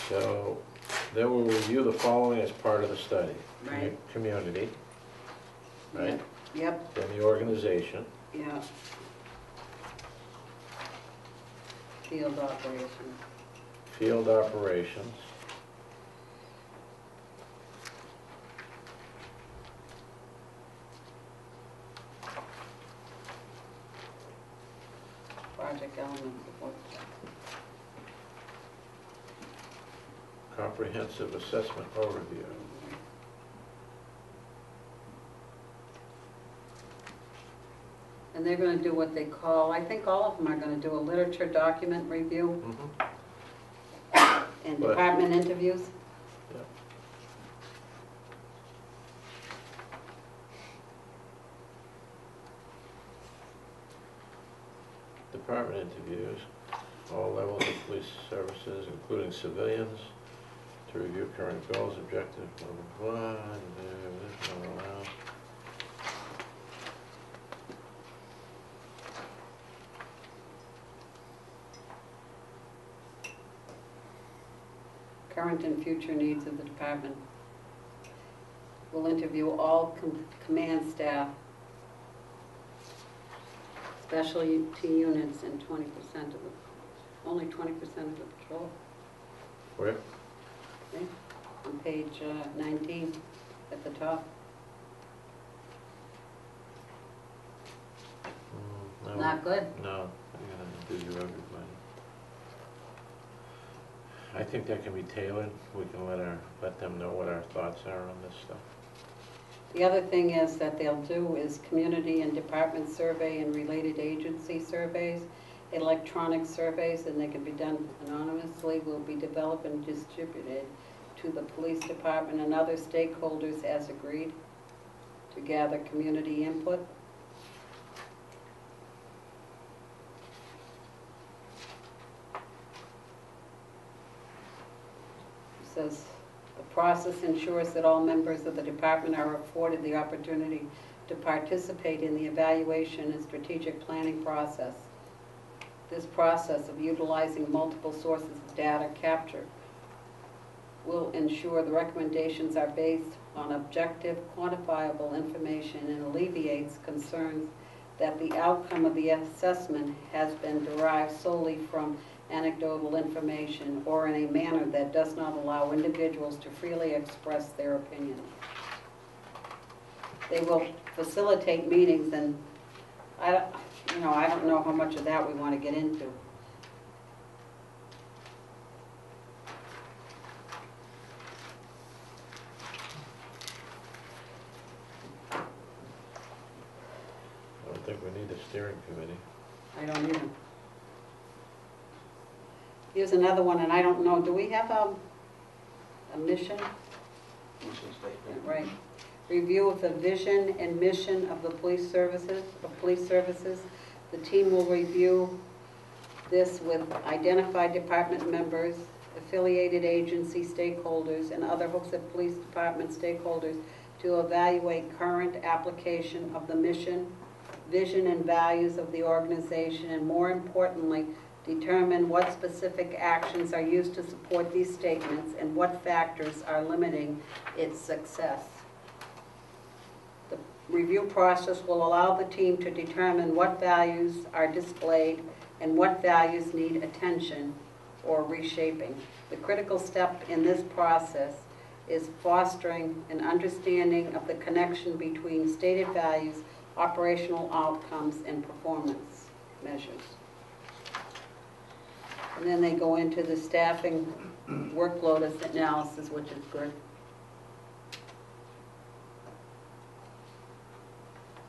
So, they will review the following as part of the study. Right. Community, right? Yep, Then the organization, yeah. Field operations. field operations, Project elements of work. comprehensive assessment overview. And they're going to do what they call, I think all of them are going to do a literature document review and But- department interviews. Yep. Department interviews, all levels of police services, including civilians, to review current goals, objectives, blah, blah, blah, blah, blah, blah. Current and future needs of the department. We'll interview all command staff, specialty units, and 20% of the, only 20% of the patrol. Where? Okay? On page 19 at the top. No. Not good. No, I'm gonna interview everybody. I think that can be tailored. We can let them know what our thoughts are on this stuff. The other thing is that they'll do is community and department survey and related agency surveys, electronic surveys, and they can be done anonymously, will be developed and distributed to the police department and other stakeholders as agreed to gather community input. It says, the process ensures that all members of the department are afforded the opportunity to participate in the evaluation and strategic planning process. This process of utilizing multiple sources of data capture will ensure the recommendations are based on objective, quantifiable information and alleviates concerns that the outcome of the assessment has been derived solely from anecdotal information or in a manner that does not allow individuals to freely express their opinions. They will facilitate meetings, and I don't know how much of that we want to get into. I don't think we need a steering committee. I don't either. Here's another one, and I don't know, do we have a mission, Mission statement. right? Review of the vision and mission of the police services, The team will review this with identified department members, affiliated agency stakeholders, and other Hooksett Police Department stakeholders to evaluate current application of the mission, vision, and values of the organization, and more importantly, determine what specific actions are used to support these statements and what factors are limiting its success. The review process will allow the team to determine what values are displayed and what values need attention or reshaping. The critical step in this process is fostering an understanding of the connection between stated values, operational outcomes, and performance measures. And then they go into the staffing workload analysis, which is good.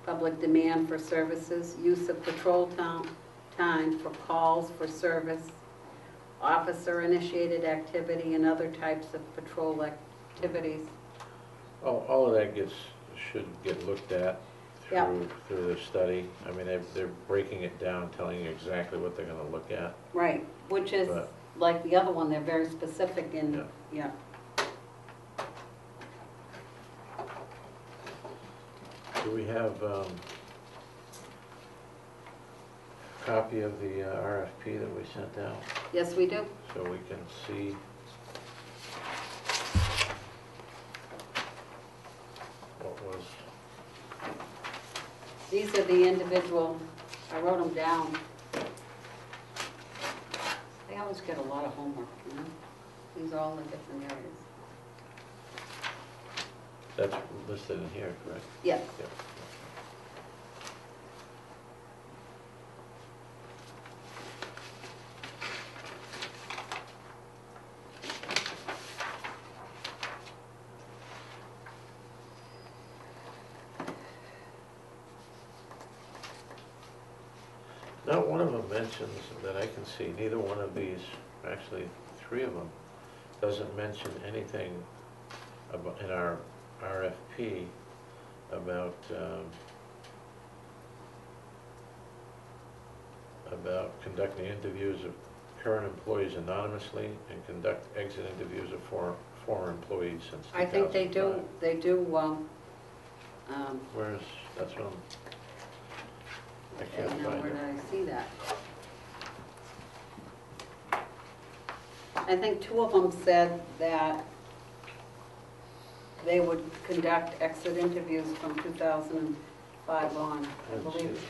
Public demand for services, use of patrol time for calls for service, officer-initiated activity, and other types of patrol activities. All of that should get looked at Yeah. through the study. I mean, they're breaking it down, telling you exactly what they're gonna look at. Right, which is, But- like the other one, they're very specific in, yeah. Do we have a copy of the RFP that we sent out, Yes, we do. so we can see what was, These are the individual, I wrote them down. They always get a lot of homework, you know? These are all the different areas. that's listed in here, correct? Yes. Yep. Not one of them mentions, that I can see, neither one of these, actually, three of them, doesn't mention anything about, in our RFP about conducting interviews of current employees anonymously and conduct exit interviews of former employees since 2005. I think they do, Where's, that's what I okay, can't now find where it. did I see that? I think two of them said that they would conduct exit interviews from 2005 on, I Let's see. believe.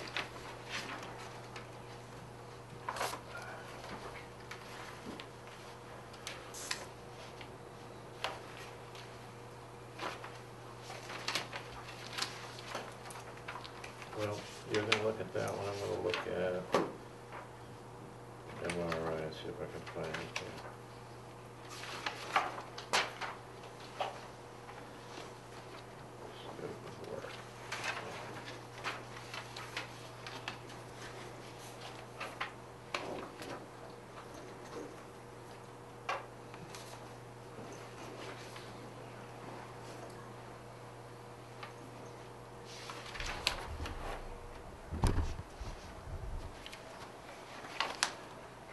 Well, you're gonna look at that one, I'm gonna look at MRI, see if I can find anything. Scope of work.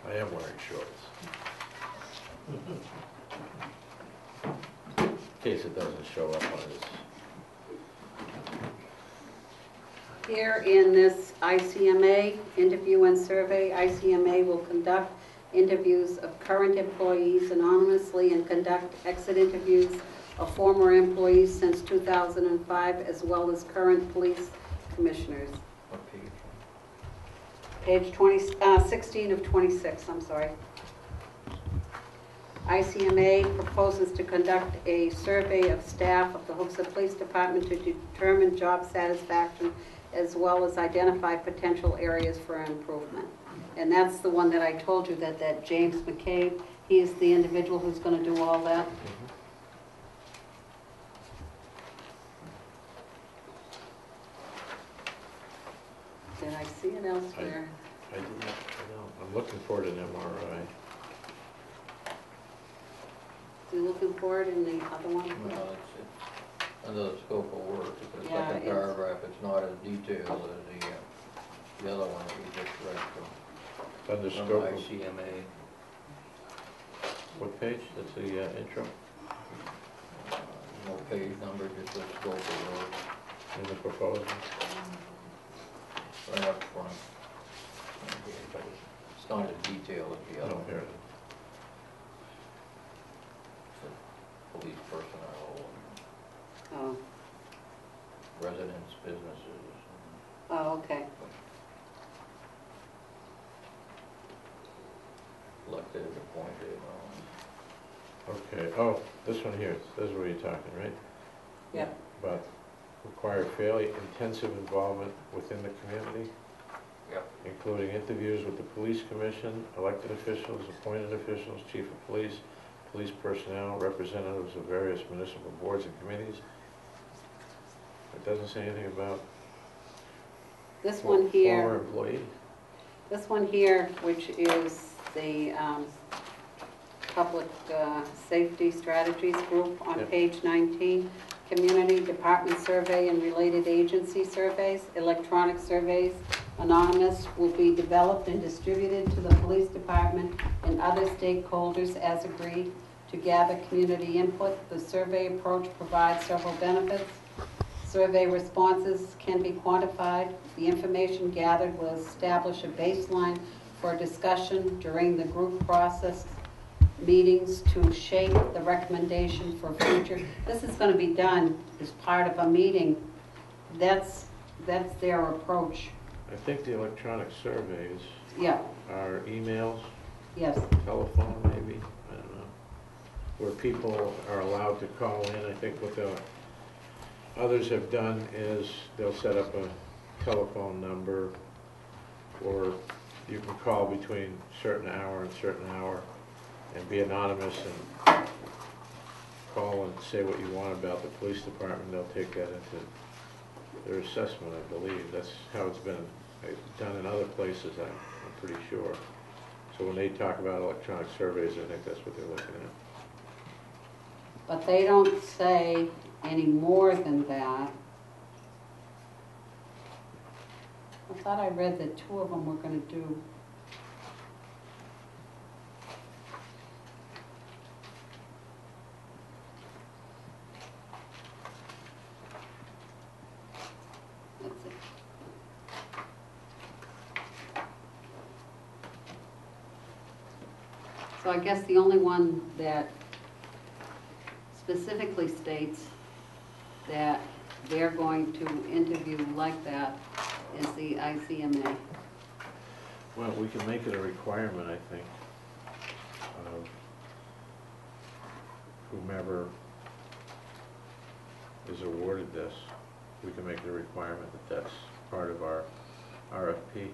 I am wearing shorts. In case it doesn't show up on this. Here in this ICMA, interview and survey, ICMA will conduct interviews of current employees anonymously and conduct exit interviews of former employees since 2005, as well as current police commissioners. What page? Page 16 of 26, I'm sorry. ICMA proposes to conduct a survey of staff of the Hooksett Police Department to determine job satisfaction as well as identify potential areas for improvement. And that's the one that I told you, that James McCabe, he is the individual who's going to do all that. Did I see it elsewhere? I don't, I'm looking for an MRI. Do you looking for it in the other one? Well, it's under the scope of work, the Yeah, second it's- paragraph, it's not as detailed as the other one that we just read Under from scope of, ICMA. what page? That's the intro No page number, just the scope of work, in the proposal. right up front. But it's not as detailed as the other Oh, one. here it is. Police personnel, Oh, residents, businesses. oh, okay. Elected, appointed, Okay, oh, this one here, this is where you're talking, right? Yep. But require fairly intensive involvement within the community, Yep. including interviews with the police commission, elected officials, appointed officials, chief of police, police personnel, representatives of various municipal boards and committees. It doesn't say anything about This one here. former employee. This one here, which is the Public Safety Strategies Group on Yep. page 19, Community Department Survey and related agency surveys, electronic surveys, anonymous, will be developed and distributed to the police department and other stakeholders as agreed to gather community input. The survey approach provides several benefits. Survey responses can be quantified. The information gathered will establish a baseline for discussion during the group process meetings to shape the recommendation for future. This is going to be done as part of a meeting. That's their approach. I think the electronic surveys Yeah, are emails, yes, telephone maybe, I don't know, where people are allowed to call in. I think what the others have done is they'll set up a telephone number, or you can call between certain hour and certain hour and be anonymous and call and say what you want about the police department. They'll take that into their assessment, I believe. That's how it's been done in other places, I'm pretty sure. So when they talk about electronic surveys, I think that's what they're looking at. but they don't say any more than that. I thought I read that 2 of them were going to do. Let's see. So I guess the only one that specifically states that they're going to interview like that is the ICMA. Well, we can make it a requirement, I think, of whomever is awarded this. We can make it a requirement that that's part of our RFP.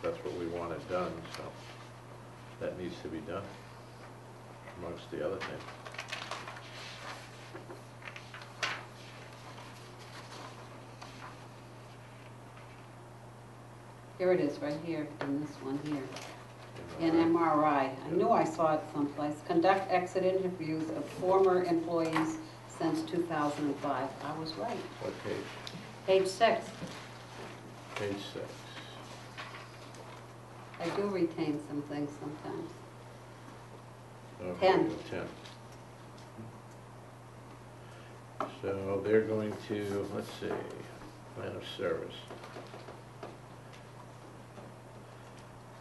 That's what we want it done, so that needs to be done amongst the other things. Here it is, right here, in this one here. In MRI. I knew I saw it someplace. Conduct exit interviews of former employees since 2005. I was right. What page? Page 6. Page 6. I do retain some things sometimes. Okay, 10. 10. So they're going to, let's see, plan of service.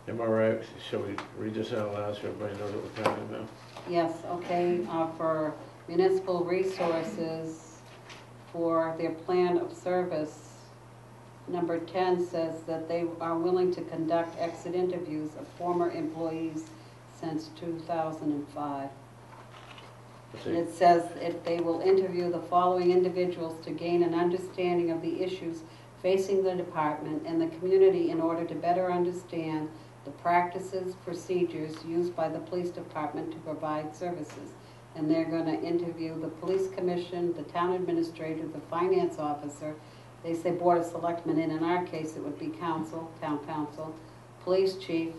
MRI, shall we read this out loud so everybody knows what we're talking about? Yes, okay, for municipal resources for their plan of service. Number 10 says that they are willing to conduct exit interviews of former employees since 2005. Let's And see. it says that they will interview the following individuals to gain an understanding of the issues facing the department and the community in order to better understand the practices, procedures used by the police department to provide services. And they're going to interview the police commission, the town administrator, the finance officer. They say board of selectmen, and in our case it would be council, town council, police chief,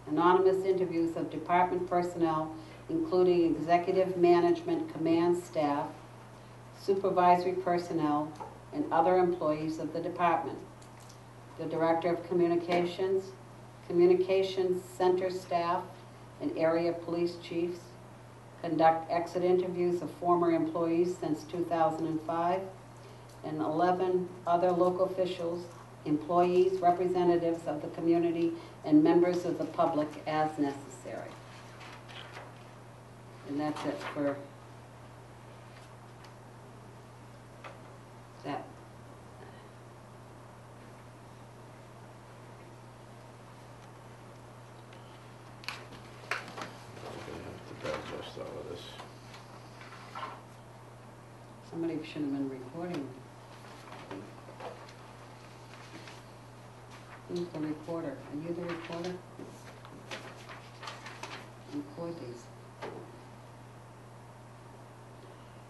anonymous interviews of department personnel, including executive management command staff, supervisory personnel, and other employees of the department. The Director of Communications, Communications Center staff, and area police chiefs conduct exit interviews of former employees since 2005, and 11 other local officials, employees, representatives of the community, and members of the public as necessary. And that's it for that. We're gonna have to digest all of this. Somebody should have been recording. Who's the recorder? Are you the recorder? Record these.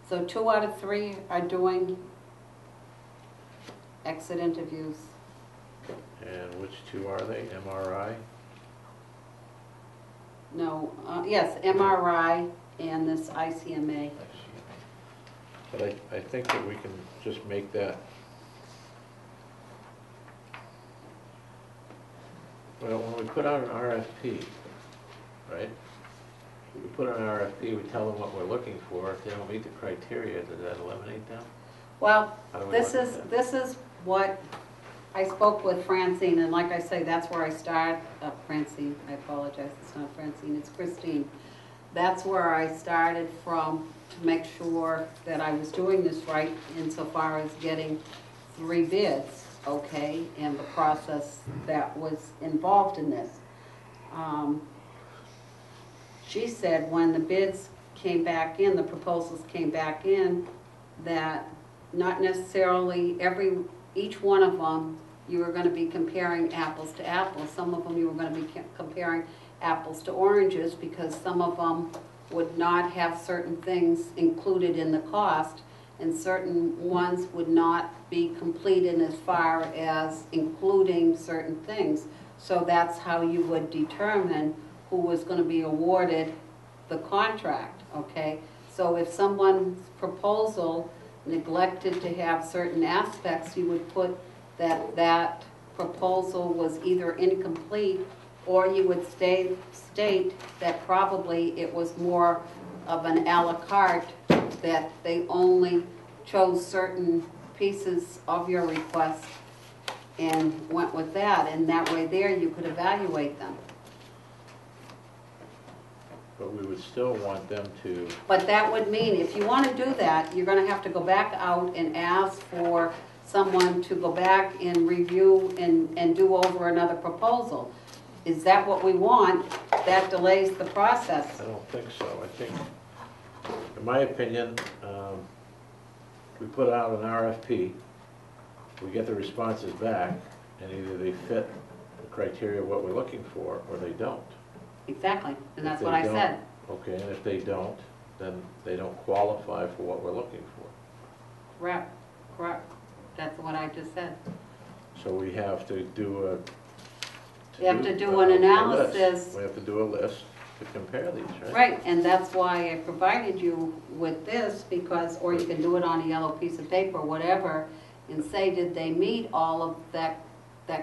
So 2 out of 3 are doing exit interviews. And which 2 are they? MRI? No, yes, MRI and this ICMA. But I think that we can just make that, well, when we put out an RFP, right? We put out an RFP, we tell them what we're looking for. If they don't meet the criteria, does that eliminate them? Well, How do we this look at is, that? this is what, I spoke with Francine, and like I say, that's where I start, Francine, I apologize, it's not Francine, it's Christine. That's where I started from to make sure that I was doing this right insofar as getting 3 bids, okay, and the process that was involved in this. She said when the bids came back in, the proposals came back in, that not necessarily each one of them, you were going to be comparing apples to apples. Some of them you were going to be comparing apples to oranges, because some of them would not have certain things included in the cost, and certain ones would not be completed as far as including certain things. So that's how you would determine who was going to be awarded the contract, okay? So if someone's proposal neglected to have certain aspects, you would put that that proposal was either incomplete, or you would state that probably it was more of an a la carte, that they only chose certain pieces of your request and went with that, and that way there you could evaluate them. But we would still want them to, But that would mean, if you want to do that, you're going to have to go back out and ask for someone to go back and review and do over another proposal. Is that what we want? That delays the process. I don't think so. I think, in my opinion, we put out an RFP, we get the responses back, and either they fit the criteria of what we're looking for, or they don't. Exactly, and that's If what they I don't- said. Okay, and if they don't, then they don't qualify for what we're looking for. Correct, correct. That's what I just said. So we have to do a... You have to do a an list. analysis. We have to do a list to compare these, right? Right, and that's why I provided you with this, because, or you can do it on a yellow piece of paper, whatever, and say, did they meet all of that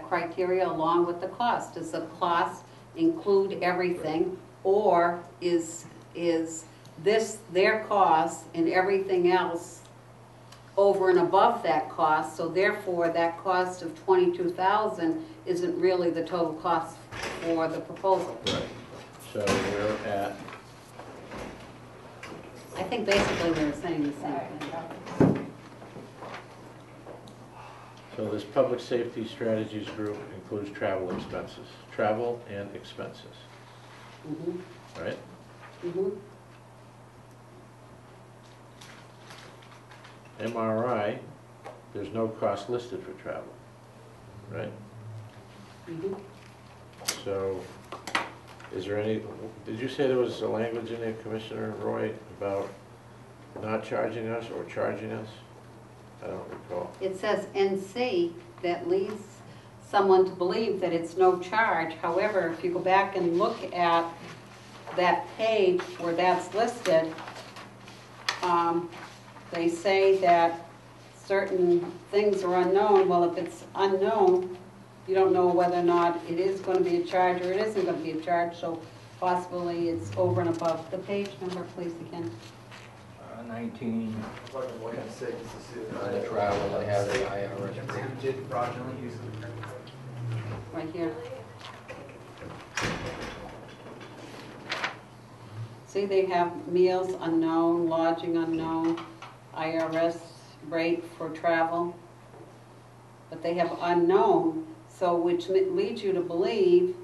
criteria along with the cost? Does the cost include everything, or is this their cost and everything else over and above that cost, so therefore that cost of $22,000 isn't really the total cost for the proposal? Right. So we're at, I think basically we were saying the same thing. so this public safety strategies group includes travel expenses, travel and expenses, Mhm, right? mhm. MRI, there's no cost listed for travel, right? Mhm. So, is there any, did you say there was a language in there, Commissioner Roy, about not charging us or charging us? I don't recall. It says NC, that leads someone to believe that it's no charge. However, if you go back and look at that page where that's listed, they say that certain things are unknown. Well, if it's unknown, you don't know whether or not it is going to be a charge or it isn't going to be a charge, so possibly it's over and above. The page number, please, again. 19, Fucking 106 to see on the travel, I have the IRS. Did fraudulent use of the credit card. Right here. See, they have meals unknown, lodging unknown, IRS rate for travel, but they have unknown, so which leads you to believe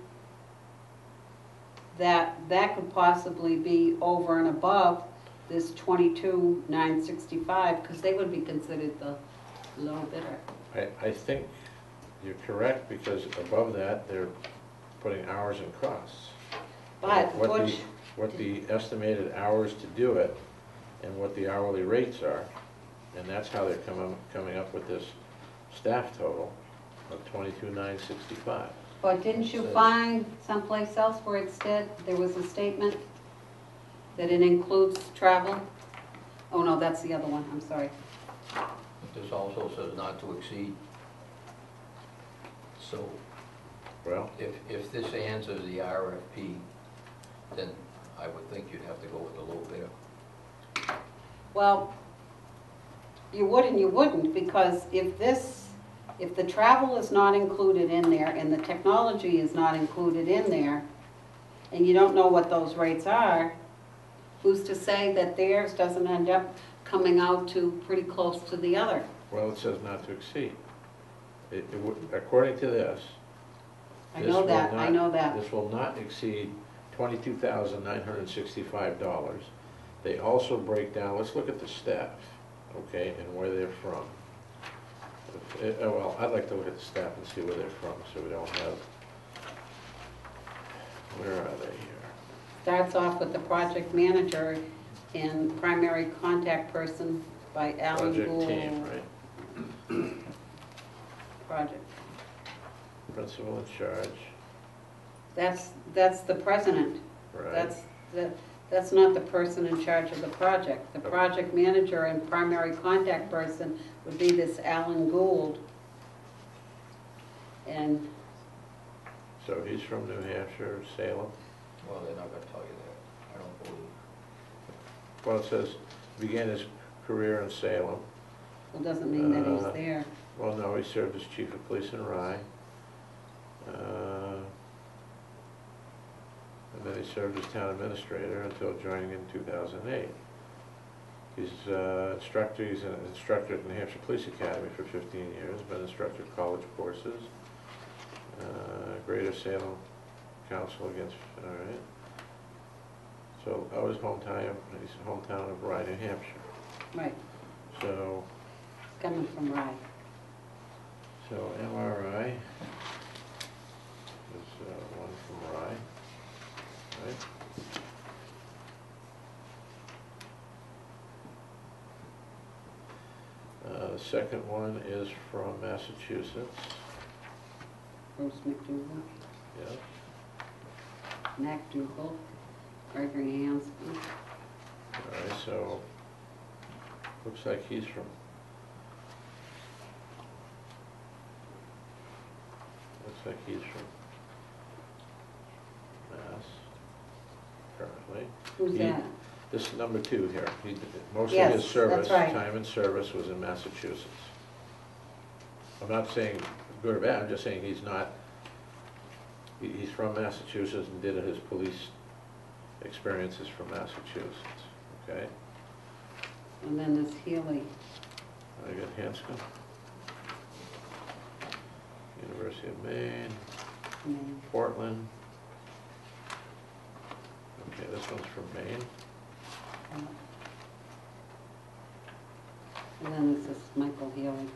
that that could possibly be over and above this 22,965, because they would be considered the low bidder. I think you're correct, because above that, they're putting hours and costs. But Butch, What the estimated hours to do it, and what the hourly rates are, and that's how they're coming up with this staff total of 22,965. but didn't you find someplace else where it said, there was a statement that it includes travel? Oh, no, that's the other one, I'm sorry. This also says not to exceed. So Well, if this answers the RFP, then I would think you'd have to go with the low bidder. Well, you would and you wouldn't, because if the travel is not included in there and the technology is not included in there, and you don't know what those rates are, who's to say that theirs doesn't end up coming out to pretty close to the other? well, it says not to exceed. According to this. I this know will that, I not- know that. This will not exceed $22,965. They also break down, let's look at the staff, okay, and where they're from. Well, I'd like to look at the staff and see where they're from, so we don't have, where are they here? Starts off with the project manager and primary contact person by Alan Project Gould. team, right? Project. Principal in charge, That's the president. right? That's not the person in charge of the project. The project manager and primary contact person would be this Alan Gould. And, So he's from New Hampshire, Salem. Well, they're not gonna tell you that, I don't believe. Well, it says began his career in Salem. well, doesn't mean that he's there. Well, no, he served as chief of police in Rye. And then he served as town administrator until joining in 2008. He's he's an instructor at the New Hampshire Police Academy for 15 years, been instructor of college courses, Greater Salem Council against, all right. So, his hometown of Rye, New Hampshire. Right, So, coming from Rye. MRI is one from Rye, right? The second one is from Massachusetts, Bruce McDougal, yeah. MacDougal, Gregory Hanscom. All right, so, looks like he's from, Mass, currently. Who's He- that? This is number 2 here. Most of Yes, his service, that's right. time in service was in Massachusetts. I'm not saying good or bad, I'm just saying he's not, he's from Massachusetts and did his police experiences from Massachusetts, okay? And then this Healy. I got Hanscom, University of Maine, Maine. Portland. Okay, this one's from Maine. And then this is Michael Healy.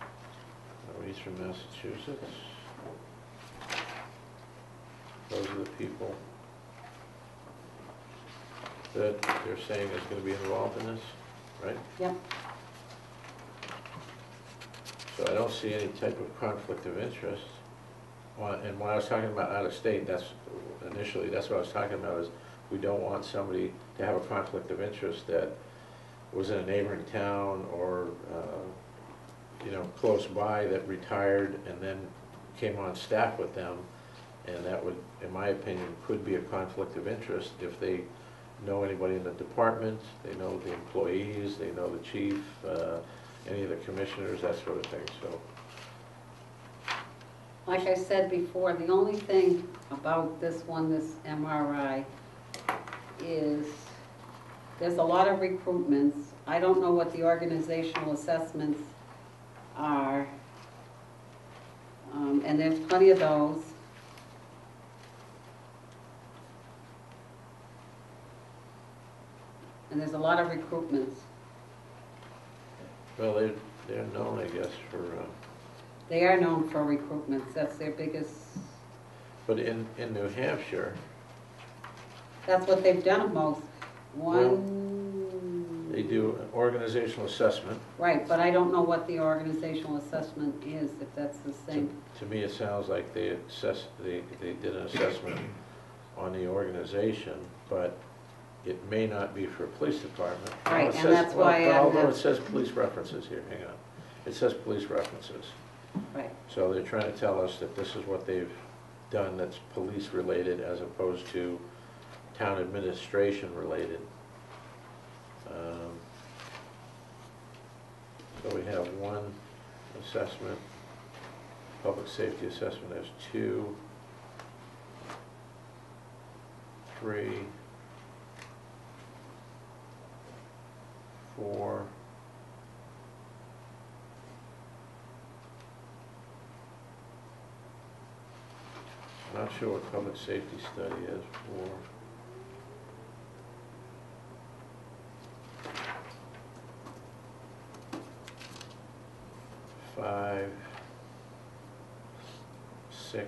Oh, he's from Massachusetts. Those are the people that they're saying is going to be involved in this, right? Yep. So I don't see any type of conflict of interest. And when I was talking about out of state, that's initially, that's what I was talking about, is we don't want somebody to have a conflict of interest that was in a neighboring town or, you know, close by, that retired and then came on staff with them. And that would, in my opinion, could be a conflict of interest if they know anybody in the department, they know the employees, they know the chief, any of the commissioners, that sort of thing, so. Like I said before, the only thing about this one, this MRI, is there's a lot of recruitments. I don't know what the organizational assessments are, and there's plenty of those. And there's a lot of recruitments. Well, they're known, I guess, for, They are known for recruitments, that's their biggest, but in New Hampshire, that's what they've done most. they do an organizational assessment. Right, but I don't know what the organizational assessment is, if that's the same. To me, it sounds like they did an assessment on the organization, but it may not be for a police department. Right, Well, it and says- that's why well, I'm although not- it says police references here, hang on. It says police references. Right, So they're trying to tell us that this is what they've done that's police-related as opposed to town administration-related. So we have one assessment, public safety assessment, there's 2, 3, 4, I'm not sure what public safety study is for. Five, 6,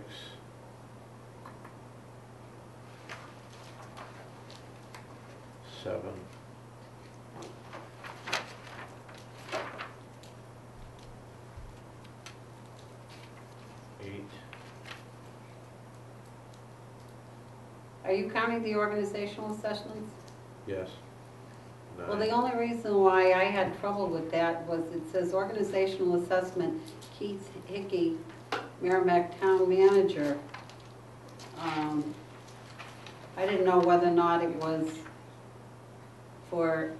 7, 8. are you counting the organizational assessments? Yes. Well, the 9. only reason why I had trouble with that was it says organizational assessment, Keith Hickey, Merrimack Town Manager. I didn't know whether or not it was for,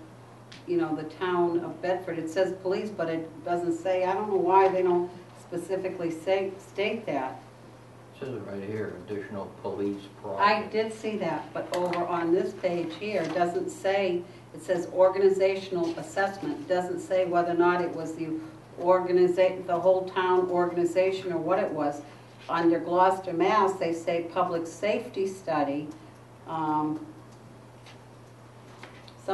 you know, the town of Bedford. It says police, but it doesn't say, I don't know why they don't specifically state that. It says it right here, additional police I project. did see that, but over on this page here, it doesn't say, it says organizational assessment. It doesn't say whether or not it was the whole town organization or what it was. Under Gloucester, Mass, they say public safety study. Some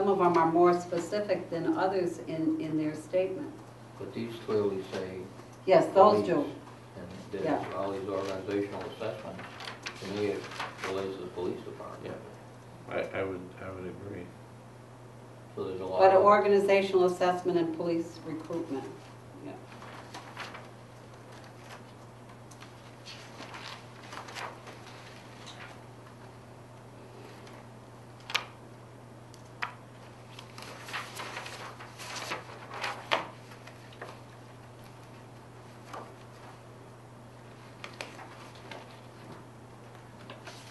of them are more specific than others in their statement. But these clearly say Yes, those police. do. And there's Yeah. all these organizational assessments, to me, it relates to the police department. I would agree. So there's a lot But of, organizational assessment and police recruitment, yeah.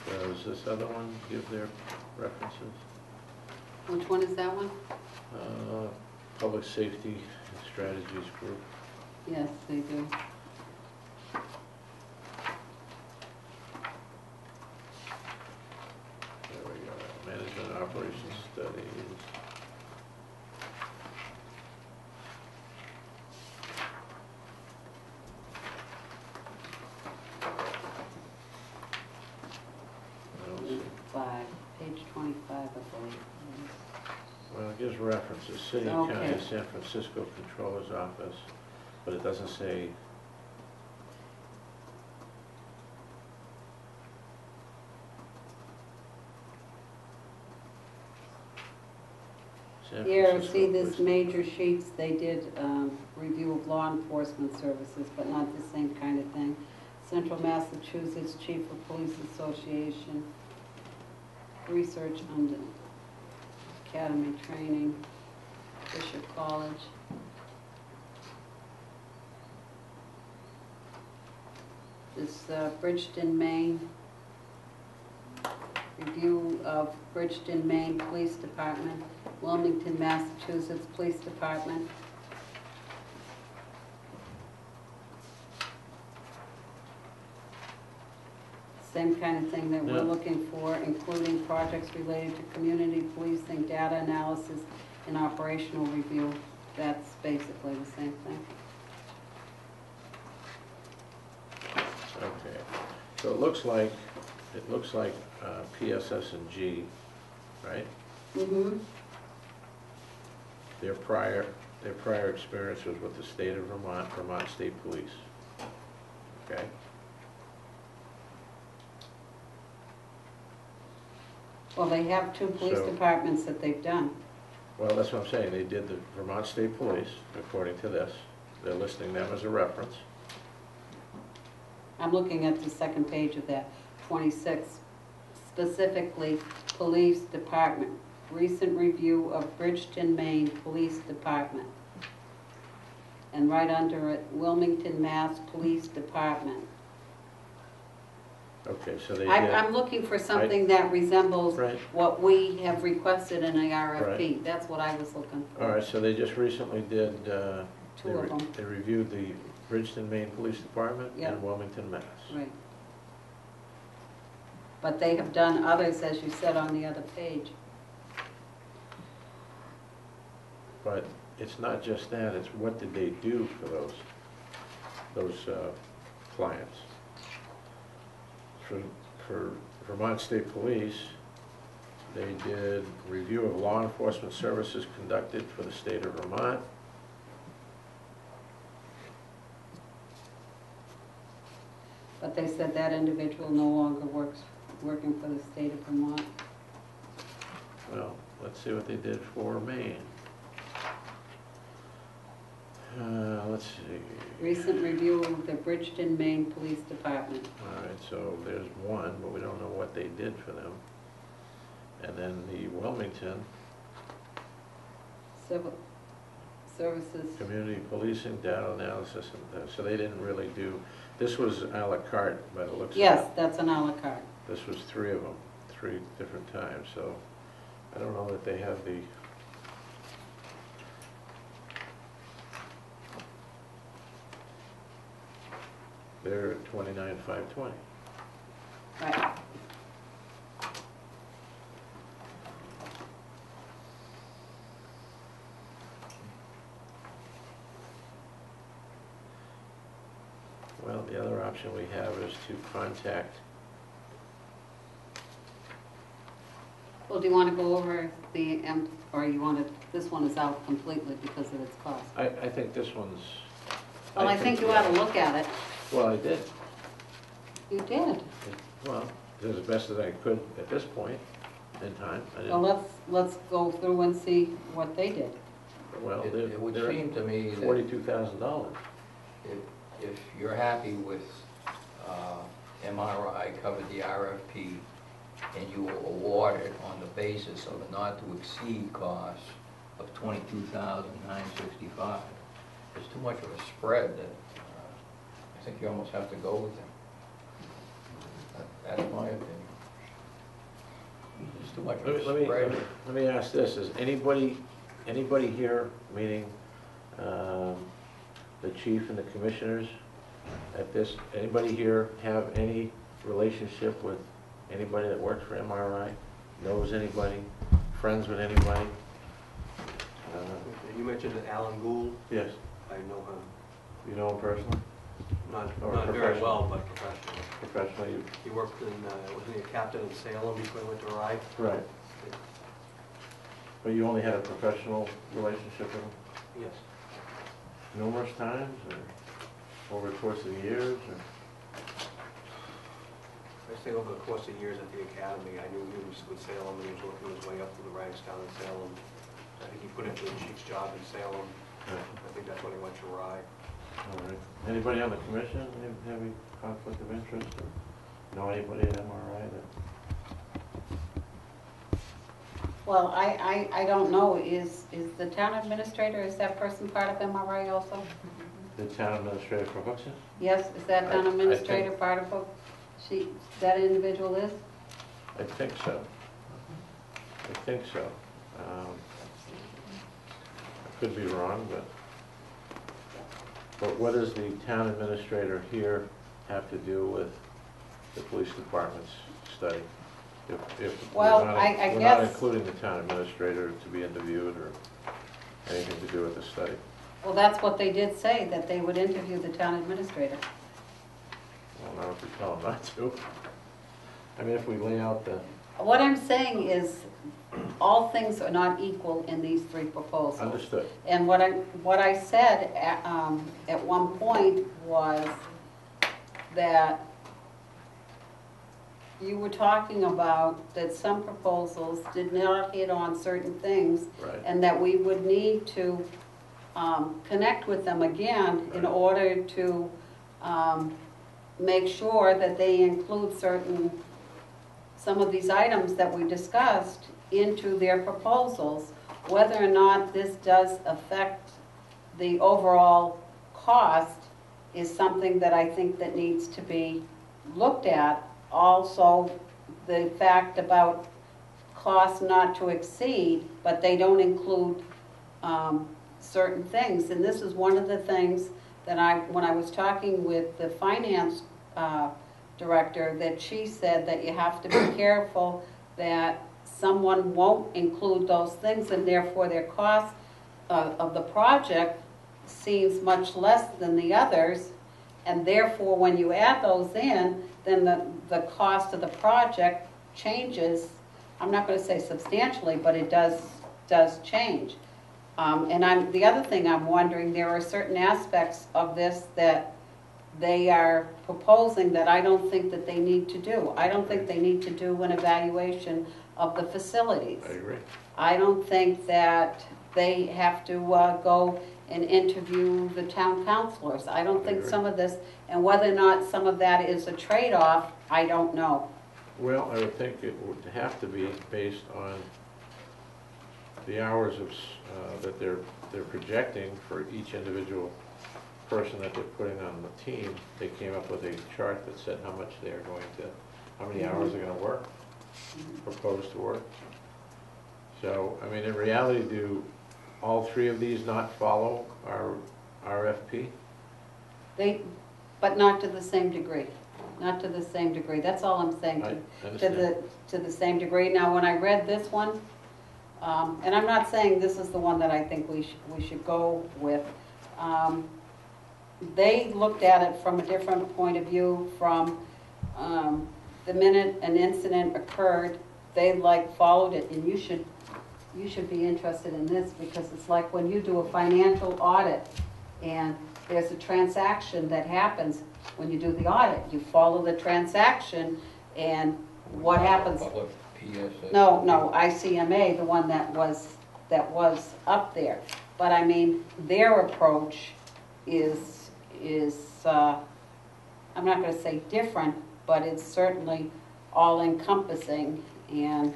Does this other one give their references? Which one is that one? Public Safety and Strategies Group. Yes, they do. There we go. Management and Operations Studies. I don't see. Page 25, I believe. Well, it gives references, City, Okay. County, San Francisco Controller's Office, but it doesn't say. San Here, Francisco see this Police- major sheets, they did review of law enforcement services, but not the same kind of thing. Central Massachusetts Chief of Police Association, research under academy training, Bishop College. This Bridgeton, Maine, review of Bridgeton, Maine Police Department, Wilmington, Massachusetts Police Department. Same kind of thing that we're Yeah. looking for, including projects related to community policing, data analysis, and operational review. That's basically the same thing. Okay, so it looks like PSS and G, right? Mm-hmm. Their prior experience was with the state of Vermont, Vermont State Police. Okay? Well, they have two police So- departments that they've done. Well, that's what I'm saying, they did the Vermont State Police, according to this. They're listing them as a reference. I'm looking at the second page of that, 26, specifically Police Department. Recent review of Bridgeton, Maine Police Department. And right under it, Wilmington, Mass Police Department. Okay, so they I'm, did, I'm looking for something that resembles right, what we have requested in a RFP. Right. That's what I was looking for. all right, so they just recently did, Two of them, they reviewed the Bridgeton, Maine Police Department Yeah. and Wilmington, Mass. right. But they have done others, as you said on the other page. But it's not just that, it's what did they do for those clients. For Vermont State Police, they did review of law enforcement services conducted for the state of Vermont. But they said that individual no longer working for the state of Vermont. Well, let's see what they did for Maine. Let's see. Recent review of the Bridgeton, Maine Police Department. All right, so there's one, but we don't know what they did for them. And then the Wilmington, Civil Services, community policing, data analysis, and so they didn't really do, this was à la carte by the looks of it. yes, that's an à la carte. This was three of them, 3 different times, so I don't know that they have the, they're at 29,520. Right. Well, the other option we have is to contact, Well, do you want to go over the, or you want to, this one is out completely because of its cost? I think this one's. Well, I think you ought to look at it. Well, I did. You did. Well, did as best as I could at this point in time. I Well, didn't, let's go through and see what they did. well, It would they're seem to me that $42,000. if you're happy with MRI covered the RFP and you will award it on the basis of a not-to-exceed cost of $22,965, there's too much of a spread that I think you almost have to go with them. That's my opinion. There's too much of a spread. Let me ask this, is anybody here, meaning the chief and the commissioners at this, anybody here have any relationship with anybody that works for MRI? Knows anybody? Friends with anybody? You mentioned Alan Gould. Yes, I know him, you know him personally? not Or very professionally? well, but professionally. Professionally? He worked in, wasn't he a captain in Salem before he went to Rye? Right. But you only had a professional relationship with him Yes. numerous times, or over the course of the years, or? I say over the course of years at the academy, I knew he was with Salem and he was working his way up through the ranks down in Salem. I think he put in for the chief's job in Salem. I think that's when he went to Rye. All right. Anybody on the commission have any conflict of interest or know anybody at MRI that? Well, I don't know, is the town administrator, is that person part of MRI also? The town administrator for Hooksett? Yes, is that town I administrator think- part of what that individual is? I think so. I think so. I could be wrong, but what does the town administrator here have to do with the police department's study? If Well, we're not, I we're not guess- including the town administrator to be interviewed or anything to do with the study. Well, that's what they did say, that they would interview the town administrator. Well, now if we tell them not to. I mean, if we lay out the, What I'm saying is, all things are not equal in these three proposals. understood. And what I said at one point was that you were talking about that some proposals did not hit on certain things, Right. and that we would need to connect with them again in Right. order to make sure that they include some of these items that we discussed into their proposals. Whether or not this does affect the overall cost is something that I think that needs to be looked at. Also, the fact about costs not to exceed, but they don't include certain things. And this is one of the things that when I was talking with the finance director, that she said that you have to be careful that someone won't include those things, and therefore their cost of the project seems much less than the others, and therefore when you add those in, then the cost of the project changes. I'm not going to say substantially, but it does change. And the other thing I'm wondering, there are certain aspects of this that they are proposing that I don't think that they need to do. I don't think they need to do an evaluation of the facilities. I agree. I don't think that they have to go and interview the town councilors. I don't think agree. some of this, and whether or not some of that is a trade-off, I don't know. Well, I would think it would have to be based on the hours that they're projecting for each individual person that they're putting on the team. They came up with a chart that said how much they're going to, how many hours they're going to work, propose to work. So, I mean, in reality, do all three of these not follow our RFP? But not to the same degree. Not to the same degree. That's all I'm saying. I To understand. the same degree. Now, when I read this one, and I'm not saying this is the one that I think we should go with, they looked at it from a different point of view. From the minute an incident occurred, they followed it. And you should be interested in this, because it's like when you do a financial audit and there's a transaction that happens when you do the audit. You follow the transaction, and what happens? Public PSA. No, ICMA, the one that was up there. But I mean, their approach is I'm not going to say different, but it's certainly all-encompassing. And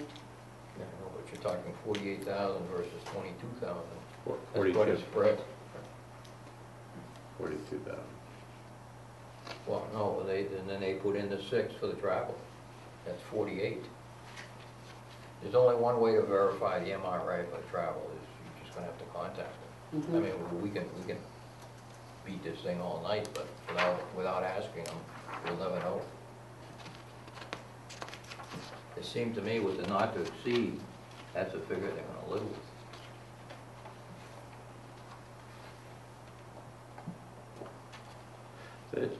Yeah, no, but you're talking 48,000 versus 22,000. That's 42. quite a spread. 42,000. Well, no, and then they put in the 6 for the travel. That's 48. There's only one way to verify the MRA for travel, is you're just gonna have to contact them. I mean, we can beat this thing all night, but without asking them, we'll never know. It seemed to me with the not to exceed, that's a figure they're gonna live with.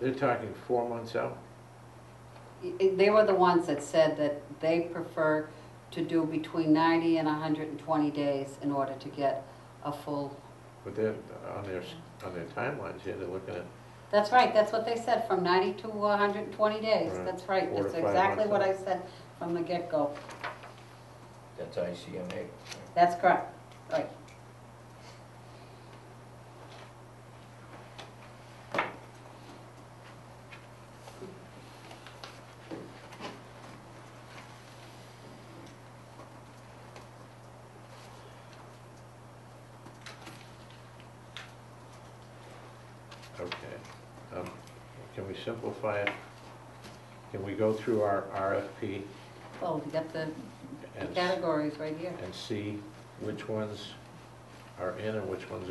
They're talking 4 months out? they were the ones that said that they prefer to do between 90 and 120 days in order to get a full. But they're, on their timelines here, they're looking at, That's right, that's what they said, from 90 to 120 days. Right. That's right, 4 to that's 5 exactly months what I out. said from the get-go. That's ICMA. That's correct, right. Okay. Can we simplify it? Can we go through our RFP Oh, we got the and categories right here. and see which ones are in and which ones